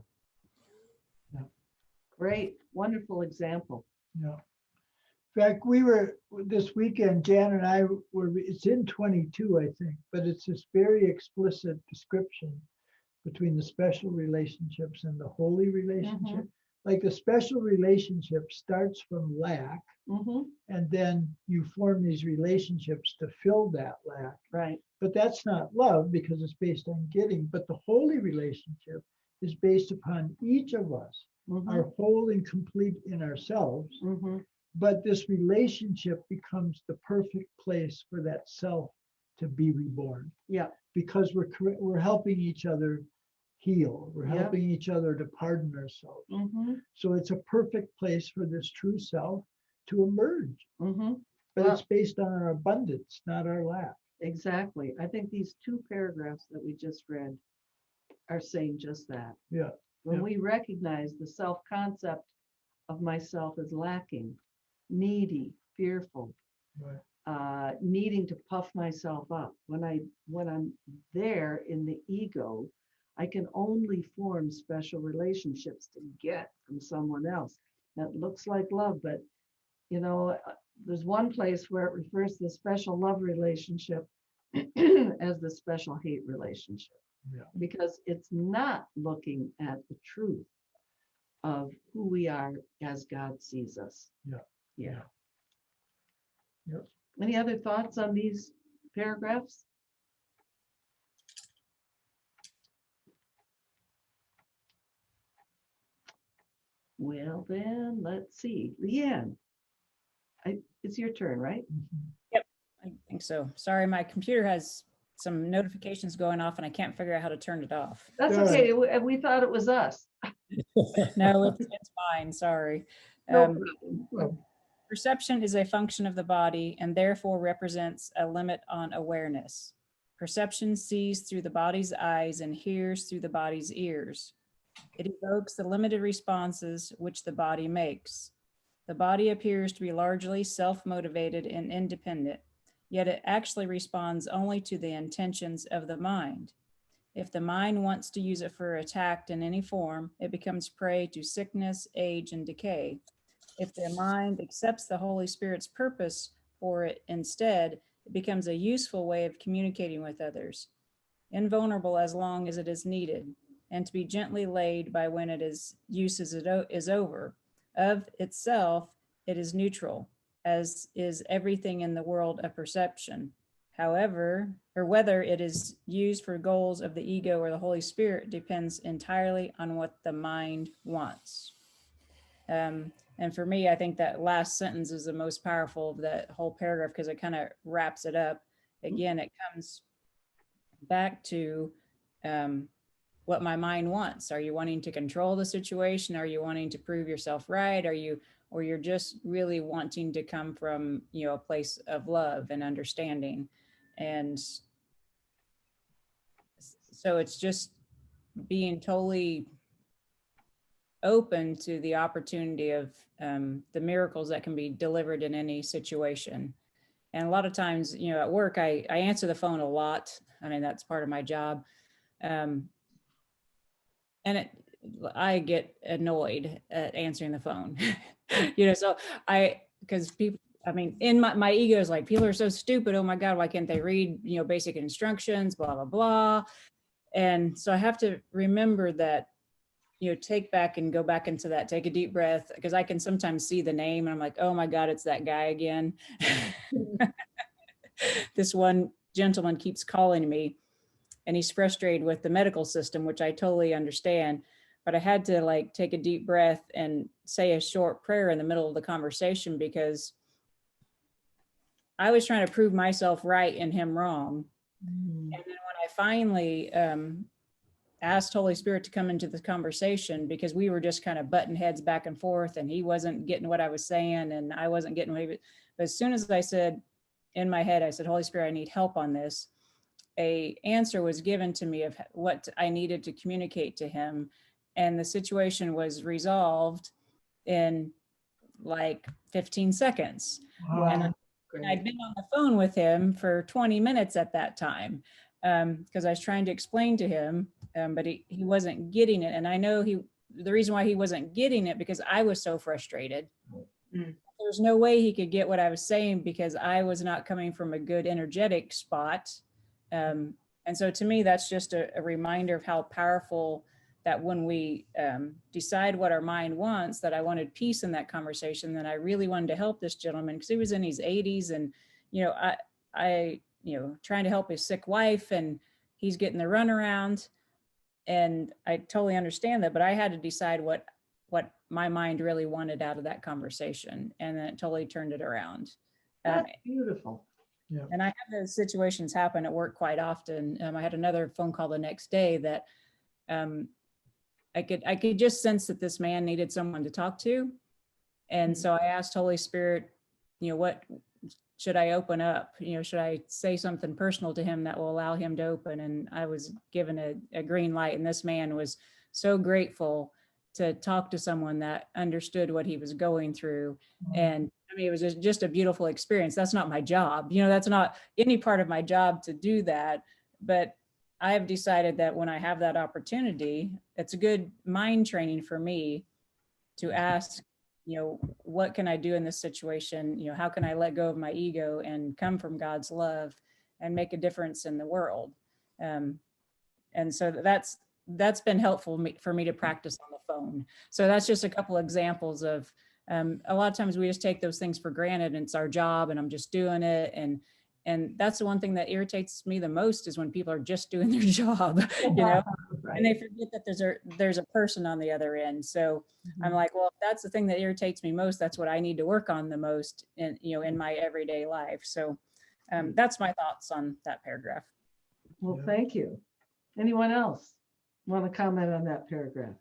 Great, wonderful example. Yeah. In fact, we were this weekend, Jan and I were, it's in 22, I think, but it's this very explicit description between the special relationships and the holy relationship. Like the special relationship starts from lack, and then you form these relationships to fill that lack. Right. But that's not love because it's based on getting. But the holy relationship is based upon each of us, are whole and complete in ourselves. But this relationship becomes the perfect place for that self to be reborn. Yeah. Because we're helping each other heal. We're helping each other to pardon ourselves. So it's a perfect place for this true self to emerge. But it's based on our abundance, not our lack. Exactly. I think these two paragraphs that we just read are saying just that. Yeah. When we recognize the self-concept of myself as lacking, needy, fearful, needing to puff myself up. When I'm there in the ego, I can only form special relationships to get from someone else. That looks like love, but you know, there's one place where it refers to the special love relationship as the special hate relationship. Because it's not looking at the truth of who we are as God sees us. Yeah. Any other thoughts on these paragraphs? Well, then let's see. Leanne, it's your turn, right? Yep, I think so. Sorry, my computer has some notifications going off and I can't figure out how to turn it off. That's okay. We thought it was us. No, it's fine. Sorry. No problem. Perception is a function of the body and therefore represents a limit on awareness. Perception sees through the body's eyes and hears through the body's ears. It evokes the limited responses which the body makes. The body appears to be largely self-motivated and independent, yet it actually responds only to the intentions of the mind. If the mind wants to use it for attack in any form, it becomes prey to sickness, age, and decay. If the mind accepts the Holy Spirit's purpose for it instead, it becomes a useful way of communicating with others, invulnerable as long as it is needed, and to be gently laid by when its use is over. Of itself, it is neutral, as is everything in the world of perception. However, or whether it is used for goals of the ego or the Holy Spirit depends entirely on what the mind wants. And for me, I think that last sentence is the most powerful of that whole paragraph because it kind of wraps it up. Again, it comes back to what my mind wants. Are you wanting to control the situation? Are you wanting to prove yourself right? Or you're just really wanting to come from, a place of love and understanding? And so it's just being totally open to the opportunity of the miracles that can be delivered in any situation. And a lot of times, at work, I answer the phone a lot. I mean, that's part of my job. And I get annoyed at answering the phone, so because people, I mean, in my ego is like, people are so stupid. Oh my God, why can't they read, basic instructions, blah, blah, blah. And so I have to remember that, take back and go back into that, take a deep breath, because I can sometimes see the name and I'm like, oh my God, it's that guy again. This one gentleman keeps calling me and he's frustrated with the medical system, which I totally understand. But I had to take a deep breath and say a short prayer in the middle of the conversation, because I was trying to prove myself right and him wrong. And then when I finally asked Holy Spirit to come into the conversation, because we were just kind of butting heads back and forth and he wasn't getting what I was saying and I wasn't getting what he was. But as soon as I said in my head, I said, Holy Spirit, I need help on this, a answer was given to me of what I needed to communicate to him. And the situation was resolved in 15 seconds. Wow. And I'd been on the phone with him for 20 minutes at that time, because I was trying to explain to him, but he wasn't getting it. And I know the reason why he wasn't getting it, because I was so frustrated. There's no way he could get what I was saying, because I was not coming from a good energetic spot. And so to me, that's just a reminder of how powerful that when we decide what our mind wants, that I wanted peace in that conversation, that I really wanted to help this gentleman, because he was in his 80s and, I trying to help his sick wife, and he's getting the runaround. And I totally understand that, but I had to decide what my mind really wanted out of that conversation. And then it totally turned it around. That's beautiful. Yeah. And I have those situations happen at work quite often. I had another phone call the next day that I could just sense that this man needed someone to talk to. And so I asked Holy Spirit, what should I open up? Should I say something personal to him that will allow him to open? And I was given a green light. And this man was so grateful to talk to someone that understood what he was going through. And I mean, it was just a beautiful experience. That's not my job. That's not any part of my job to do that. But I have decided that when I have that opportunity, it's a good mind training for me to ask, what can I do in this situation? How can I let go of my ego and come from God's love and make a difference in the world? And so that's been helpful for me to practice on the phone. So that's just a couple examples of, a lot of times we just take those things for granted and it's our job and I'm just doing it. And that's the one thing that irritates me the most, is when people are just doing their job, Right. and they forget that there's a person on the other end. So I'm like, well, if that's the thing that irritates me most, that's what I need to work on the most in my everyday life. So that's my thoughts on that paragraph. Well, thank you. Anyone else want to comment on that paragraph?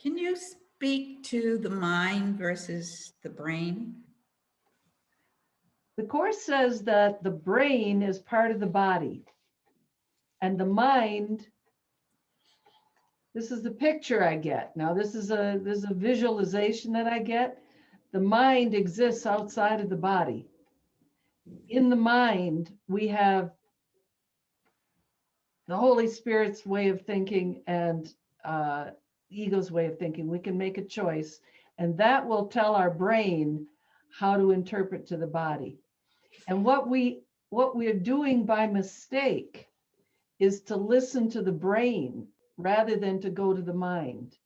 Can you speak to the mind versus the brain? The Course says that the brain is part of the body and the mind, this is the picture I get. Now, this is a visualization that I get. The mind exists outside of the body. In the mind, we have the Holy Spirit's way of thinking and ego's way of thinking. We can make a choice, and that will tell our brain how to interpret to the body. And what we're doing by mistake is to listen to the brain rather than to go to the mind,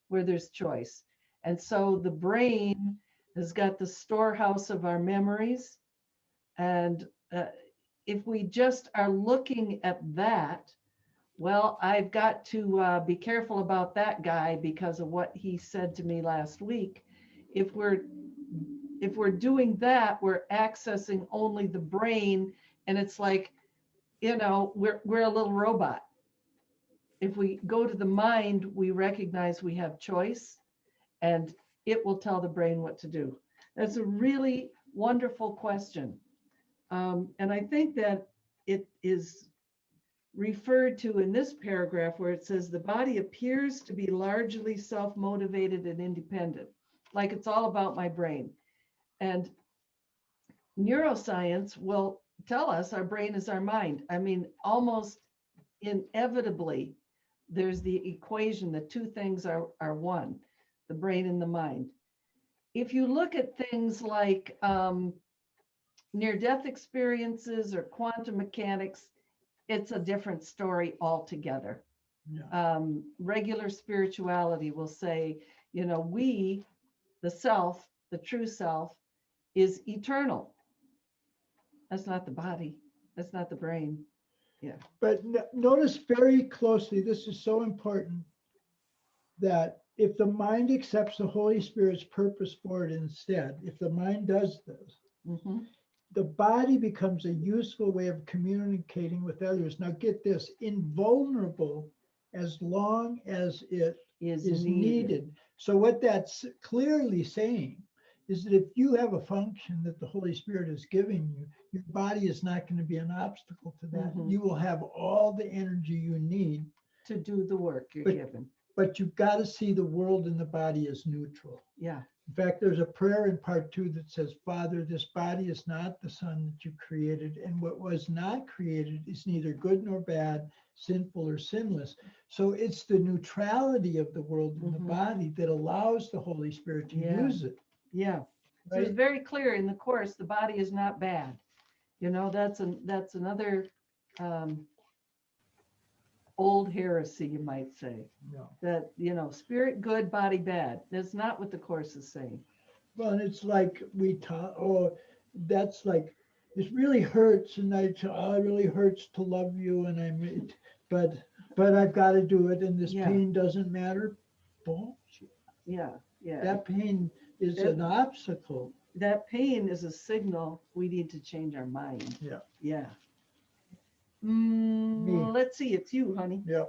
where there's choice. And so the brain has got the storehouse of our memories. And if we just are looking at that, well, I've got to be careful about that guy because of what he said to me last week. If we're doing that, we're accessing only the brain, and it's like you know, we're a little robot. If we go to the mind, we recognize we have choice, and it will tell the brain what to do. That's a really wonderful question. And I think that it is referred to in this paragraph where it says the body appears to be largely self-motivated and independent, like it's all about my brain. And neuroscience will tell us our brain is our mind. I mean, almost inevitably, there's the equation that two things are one, the brain and the mind. If you look at things like near-death experiences or quantum mechanics, it's a different story altogether. Yeah. Regular spirituality will say, you know, we, the self, the true self, is eternal. That's not the body. That's not the brain. Yeah. But notice very closely, this is so important, that if the mind accepts the Holy Spirit's purpose for it instead, if the mind does this, Mm-hmm. the body becomes a useful way of communicating with others. Now get this, invulnerable as long as it is needed. So what that's clearly saying is that if you have a function that the Holy Spirit is giving you, your body is not going to be an obstacle to that. Mhm. You will have all the energy you need To do the work you're given. but you've got to see the world and the body as neutral. Yeah. In fact, there's a prayer in part 2 that says, Father, this body is not the son that you created, and what was not created is neither good nor bad, sinful or sinless. So it's the neutrality of the world and the Mhm. body that allows the Holy Spirit to Yeah. use it. Yeah. So it's Right? very clear in the Course, the body is not bad. You know, that's another old heresy, you might say, No. that, you know, spirit good, body bad. That's not what the Course is saying. Well, and it's like we taught, oh, that's like, it really hurts, and it really hurts to love you, and but I've got to do it, and this Yeah. pain doesn't matter. Bullshit. Yeah. Yeah. That pain is That- an obstacle. That pain is a signal we need to change our mind. Yeah. Yeah. Me. Let's see. It's you, honey. Yeah.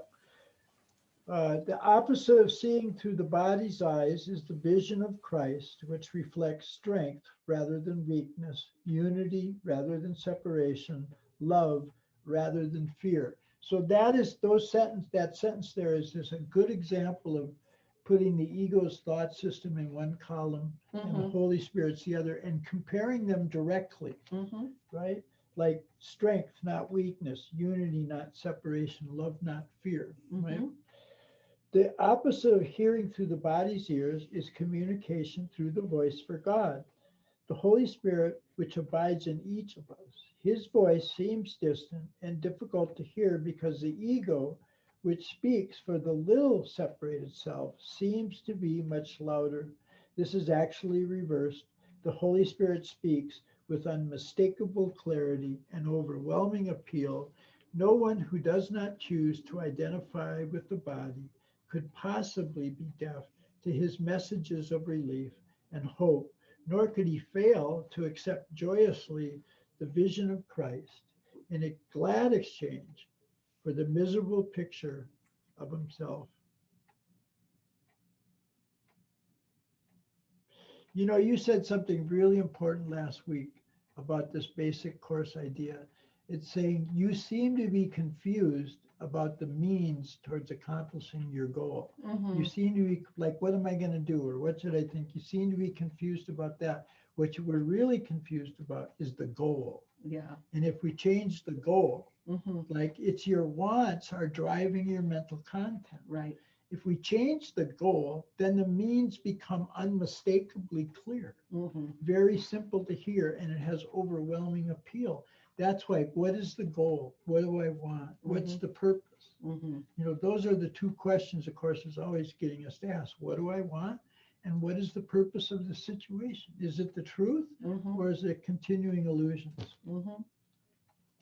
The opposite of seeing through the body's eyes is the vision of Christ, which reflects strength rather than weakness, unity rather than separation, love rather than fear. So that sentence there is a good example of putting the ego's thought system in one column and the Mhm. Holy Spirit's the other, and comparing them directly, Mhm. right? Like strength, not weakness, unity, not separation, love, not fear, right? Mhm. The opposite of hearing through the body's ears is communication through the voice for God, the Holy Spirit, which abides in each of us. His voice seems distant and difficult to hear because the ego, which speaks for the little separated self, seems to be much louder. This is actually reversed. The Holy Spirit speaks with unmistakable clarity and overwhelming appeal. No one who does not choose to identify with the body could possibly be deaf to his messages of relief and hope, nor could he fail to accept joyously the vision of Christ in a glad exchange for the miserable picture of himself. You know, you said something really important last week about this basic Course idea. It's saying you seem to be confused about the means towards accomplishing your goal. Mhm. You seem to be like, what am I going to do? Or what should I think? You seem to be confused about that. What you were really confused about is the goal. Yeah. And if we change the goal, Mhm. like it's your wants are driving your mental content. Right. If we change the goal, then the means become unmistakably clear, Mhm. very simple to hear, and it has overwhelming appeal. That's why, what is the goal? What do I want? What's the purpose? Mhm. You know, those are the two questions, of course, is always getting us to ask, what do I want? And what is the purpose of the situation? Is it the truth Mhm. or is it continuing illusions? Mhm.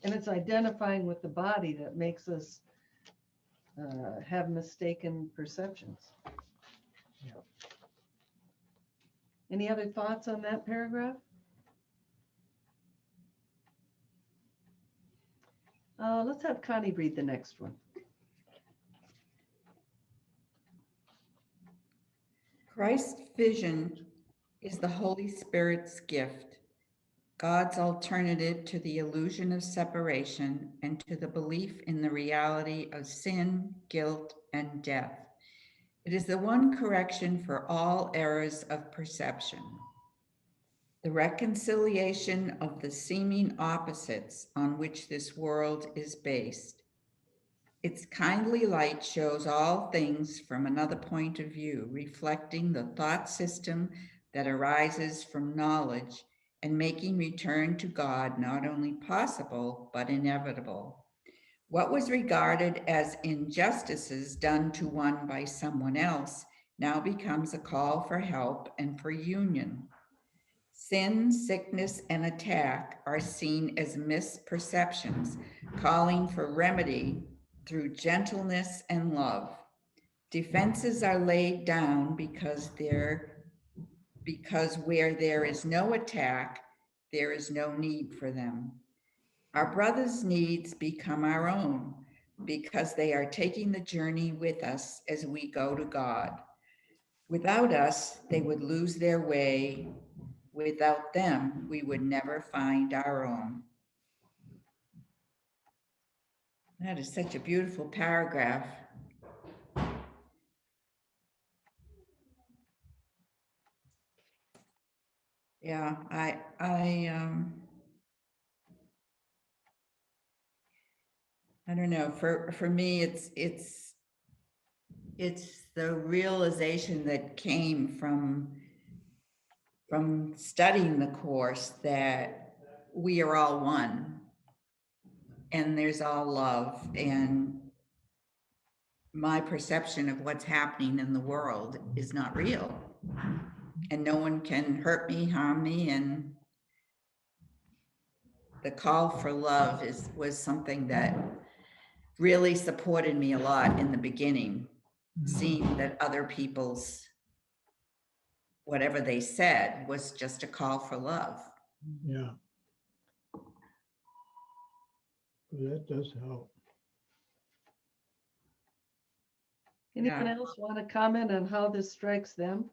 And it's identifying with the body that makes us have mistaken perceptions. Yeah. Any other thoughts on that paragraph? Let's have Connie read the next one. Christ's vision is the Holy Spirit's gift, God's alternative to the illusion of separation and to the belief in the reality of sin, guilt, and death. It is the one correction for all errors of perception. The reconciliation of the seeming opposites on which this world is based. Its kindly light shows all things from another point of view, reflecting the thought system that arises from knowledge and making return to God not only possible, but inevitable. What was regarded as injustices done to one by someone else now becomes a call for help and for union. Sin, sickness, and attack are seen as misperceptions, calling for remedy through gentleness and love. Defenses are laid down because where there is no attack, there is no need for them. Our brothers' needs become our own because they are taking the journey with us as we go to God. Without us, they would lose their way. Without them, we would never find our own. That is such a beautiful paragraph. Yeah, I don't know. For me, it's the realization that came from studying the course that we are all one, and there's all love, and my perception of what's happening in the world is not real, and no one can hurt me, harm me, and the call for love was something that really supported me a lot in the beginning, seeing that other people's whatever they said was just a call for love. Yeah. Well, that does help. Anyone Yeah. else want to comment on how this strikes them?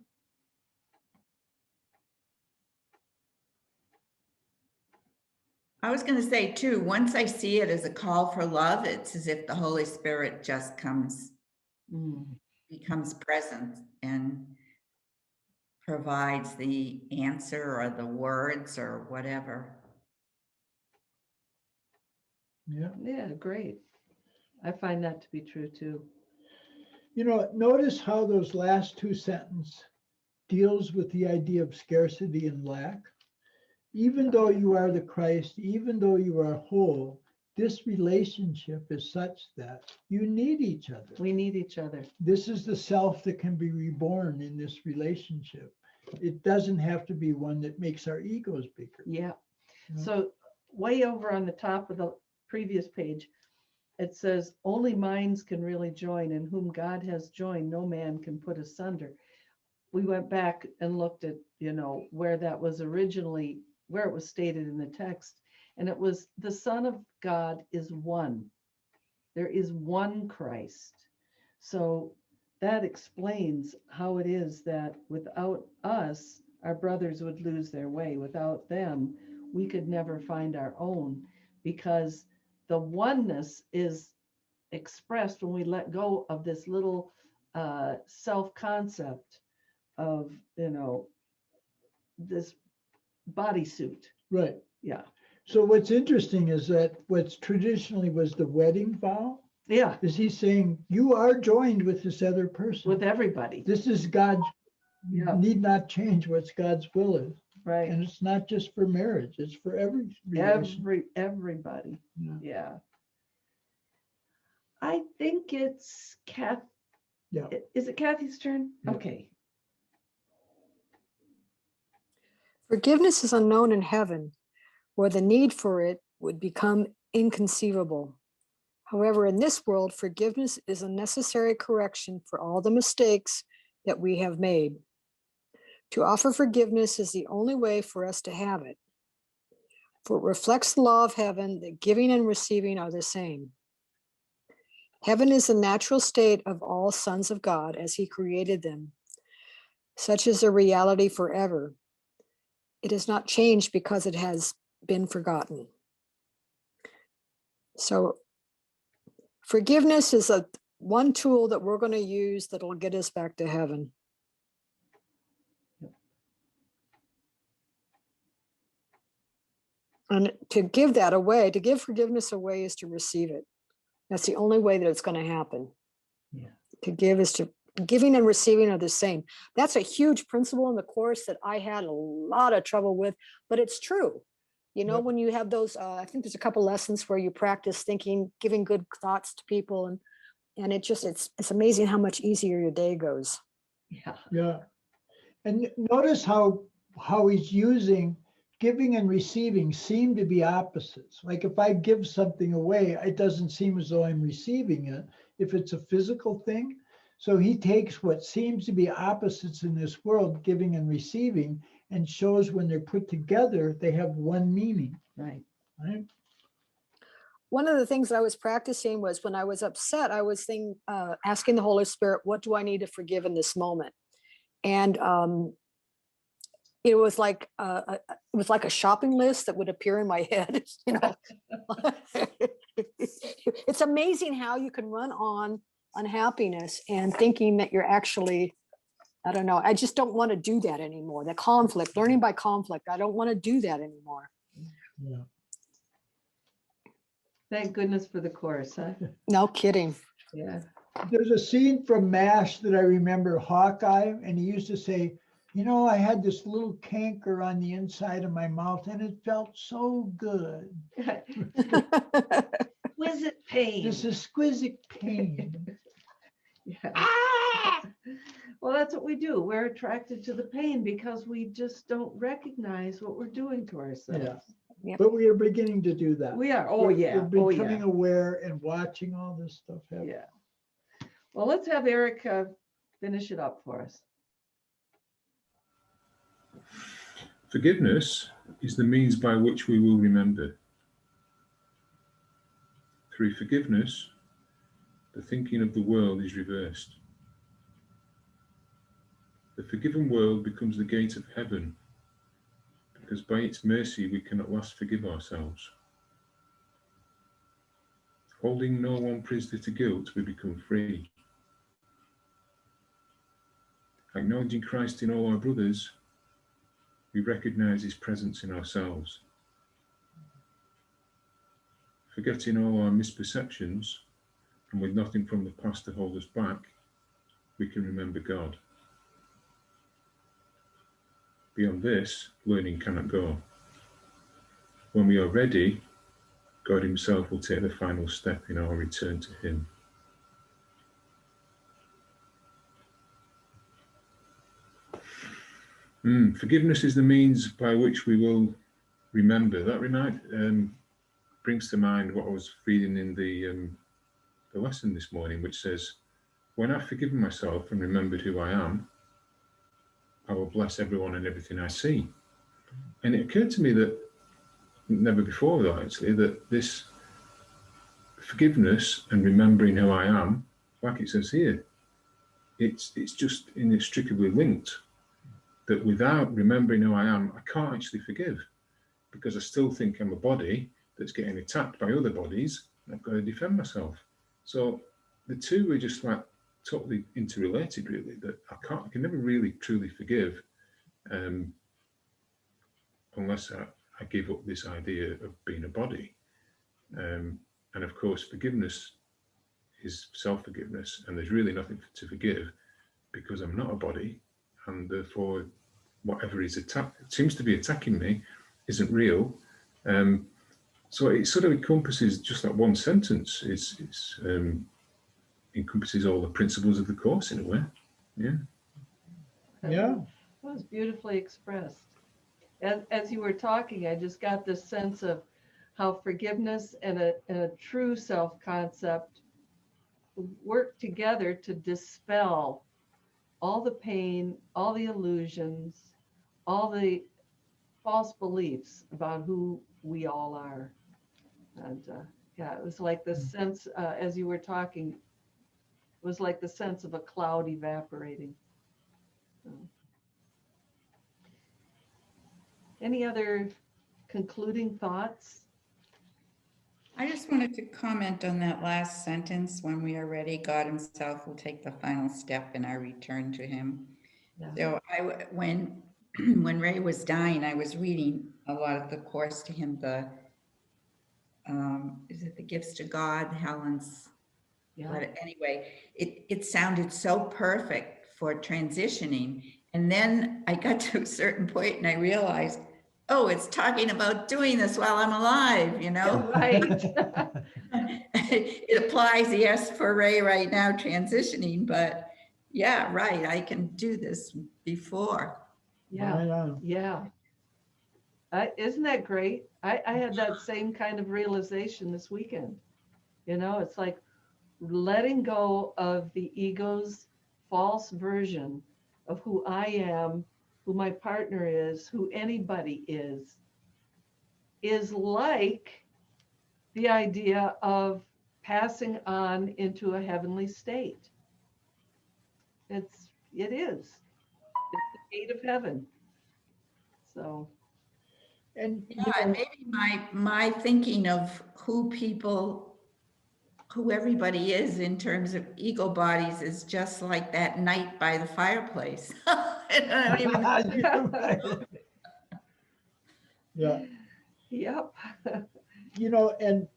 I was going to say too, once I see it as a call for love, it's as if the Holy Spirit just becomes present and provides the answer or the words or whatever. Yeah. Yeah, great. I find that to be true too. You know, notice how those last two sentences deals with the idea of scarcity and lack. Even though you are the Christ, even though you are whole, this relationship is such that you need each other. We need each other. This is the self that can be reborn in this relationship. It doesn't have to be one that makes our egos bigger. Yeah. Yeah. So way over on the top of the previous page, it says, only minds can really join, and whom God has joined, no man can put asunder. We went back and looked at, where that was originally, where it was stated in the text. And it was the Son of God is one. There is one Christ. So that explains how it is that without us, our brothers would lose their way. Without them, we could never find our own, because the oneness is expressed when we let go of this little self-concept of, this bodysuit. Right. Yeah. So what's interesting is that what's traditionally was the wedding vow Yeah. is he's saying you are joined with this other person. With everybody. This is God's, Yeah. need not change what's God's will is. Right. And it's not just for marriage, it's for every relation. Everybody. Yeah. Yeah. I think it's Kath. Yeah. Is it Kathy's turn? Yeah. Okay. Forgiveness is unknown in heaven, where the need for it would become inconceivable. However, in this world, forgiveness is a necessary correction for all the mistakes that we have made. To offer forgiveness is the only way for us to have it. For it reflects the law of heaven that giving and receiving are the same. Heaven is the natural state of all sons of God as he created them. Such is their reality forever. It is not changed because it has been forgotten. So forgiveness is one tool that we're going to use that will get us back to heaven. And to give that away, to give forgiveness away is to receive it. That's the only way that it's going to happen. Yeah. To give is to, giving and receiving are the same. That's a huge principle in the course that I had a lot of trouble with, but it's true. You know, Yep. when you have those, I think there's a couple lessons where you practice thinking, giving good thoughts to people, and it's amazing how much easier your day goes. Yeah. Yeah. And notice how he's using giving and receiving seem to be opposites. Like if I give something away, it doesn't seem as though I'm receiving it if it's a physical thing. So he takes what seems to be opposites in this world, giving and receiving, and shows when they're put together, they have one meaning. Right. Right? One of the things that I was practicing was when I was upset, I was asking the Holy Spirit, what do I need to forgive in this moment? And it was like a shopping list that would appear in my head. You know, it's amazing how you can run on unhappiness and thinking that you're actually, I don't know. I just don't want to do that anymore. The conflict, learning by conflict. I don't want to do that anymore. Yeah. Thank goodness for the course, huh? No kidding. Yeah. There's a scene from MASH that I remember, Hawkeye, and he used to say, you know, I had this little canker on the inside of my mouth and it felt so good. Exquisite pain. This exquisite pain. Yeah. Ah! Well, that's what we do. We're attracted to the pain because we just don't recognize what we're doing to ourselves. Yeah. But we are beginning to do that. We are. Oh, We're- yeah. We're Oh, becoming yeah. aware and watching all this stuff happen. Yeah. Well, let's have Eric finish it up for us. Forgiveness is the means by which we will remember. Through forgiveness, the thinking of the world is reversed. The forgiven world becomes the gate of heaven, because by its mercy we can at last forgive ourselves. Holding no one prisoner to guilt, we become free. Acknowledging Christ in all our brothers, we recognize his presence in ourselves. Forgetting all our misperceptions, and with nothing from the past to hold us back, we can remember God. Beyond this, learning cannot go. When we are ready, God himself will take the final step in our return to him. Forgiveness is the means by which we will remember. That brings to mind what I was reading in the lesson this morning, which says, when I've forgiven myself and remembered who I am, I will bless everyone and everything I see. And it occurred to me that, never before though actually, that this forgiveness and remembering who I am, like it says here, it's just inextricably linked. That without remembering who I am, I can't actually forgive, because I still think I'm a body that's getting attacked by other bodies, and I've got to defend myself. So the two are just like totally interrelated, really, that I can never really truly forgive unless I give up this idea of being a body. And of course, forgiveness is self-forgiveness, and there's really nothing to forgive because I'm not a body, and therefore whatever seems to be attacking me isn't real. So it sort of encompasses, just that one sentence, encompasses all the principles of the course in a way. Yeah. Yeah. That was beautifully expressed. As you were talking, I just got this sense of how forgiveness and a true self-concept work together to dispel all the pain, all the illusions, all the false beliefs about who we all are. And yeah, it was like the sense, as you were talking, it was like the sense of a cloud evaporating. So. Any other concluding thoughts? I just wanted to comment on that last sentence, when we are ready, God himself will take the final step in our return to him. Yeah. So when Ray was dying, I was reading a lot of the course to him, is it the Gifts to God, Helen's? Yeah. But anyway, it sounded so perfect for transitioning. And then I got to a certain point and I realized, oh, it's talking about doing this while I'm alive, you know? Right. It applies, yes, for Ray right now transitioning, but yeah, right, I can do this before. Yeah. Right on. Yeah. Isn't that great? I had that same kind of realization this weekend. You know, it's like letting go of the ego's false version of who I am, who my partner is, who anybody is like the idea of passing on into a heavenly state. It is. It's the gate of heaven. So. And Yeah, and maybe my thinking of who everybody is in terms of ego bodies is just like that night by the fireplace. I don't even yeah, Yep. you know, and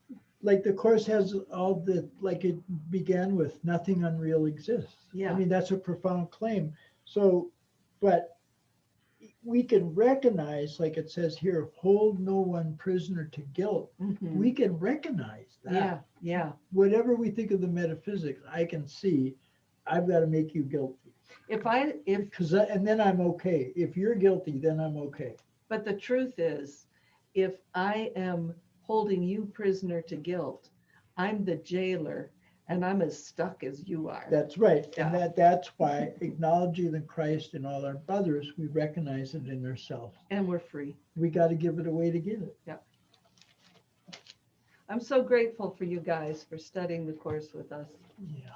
like the course has all the, like it began with nothing unreal exists. Yeah. I mean, that's a profound claim. So, but we can recognize, like it says here, hold no one prisoner to guilt. Mhm. We can recognize that. Yeah. Yeah. Whatever we think of the metaphysics, I can see I've got to make you guilty. If And then I'm okay. If you're guilty, then I'm okay. But the truth is, if I am holding you prisoner to guilt, I'm the jailer and I'm as stuck as you are. That's right. Yeah. And that's why acknowledging the Christ in all our brothers, we recognize it in ourselves. And we're free. We got to give it away to get it. Yeah. I'm so grateful for you guys for studying the course with us. Yeah.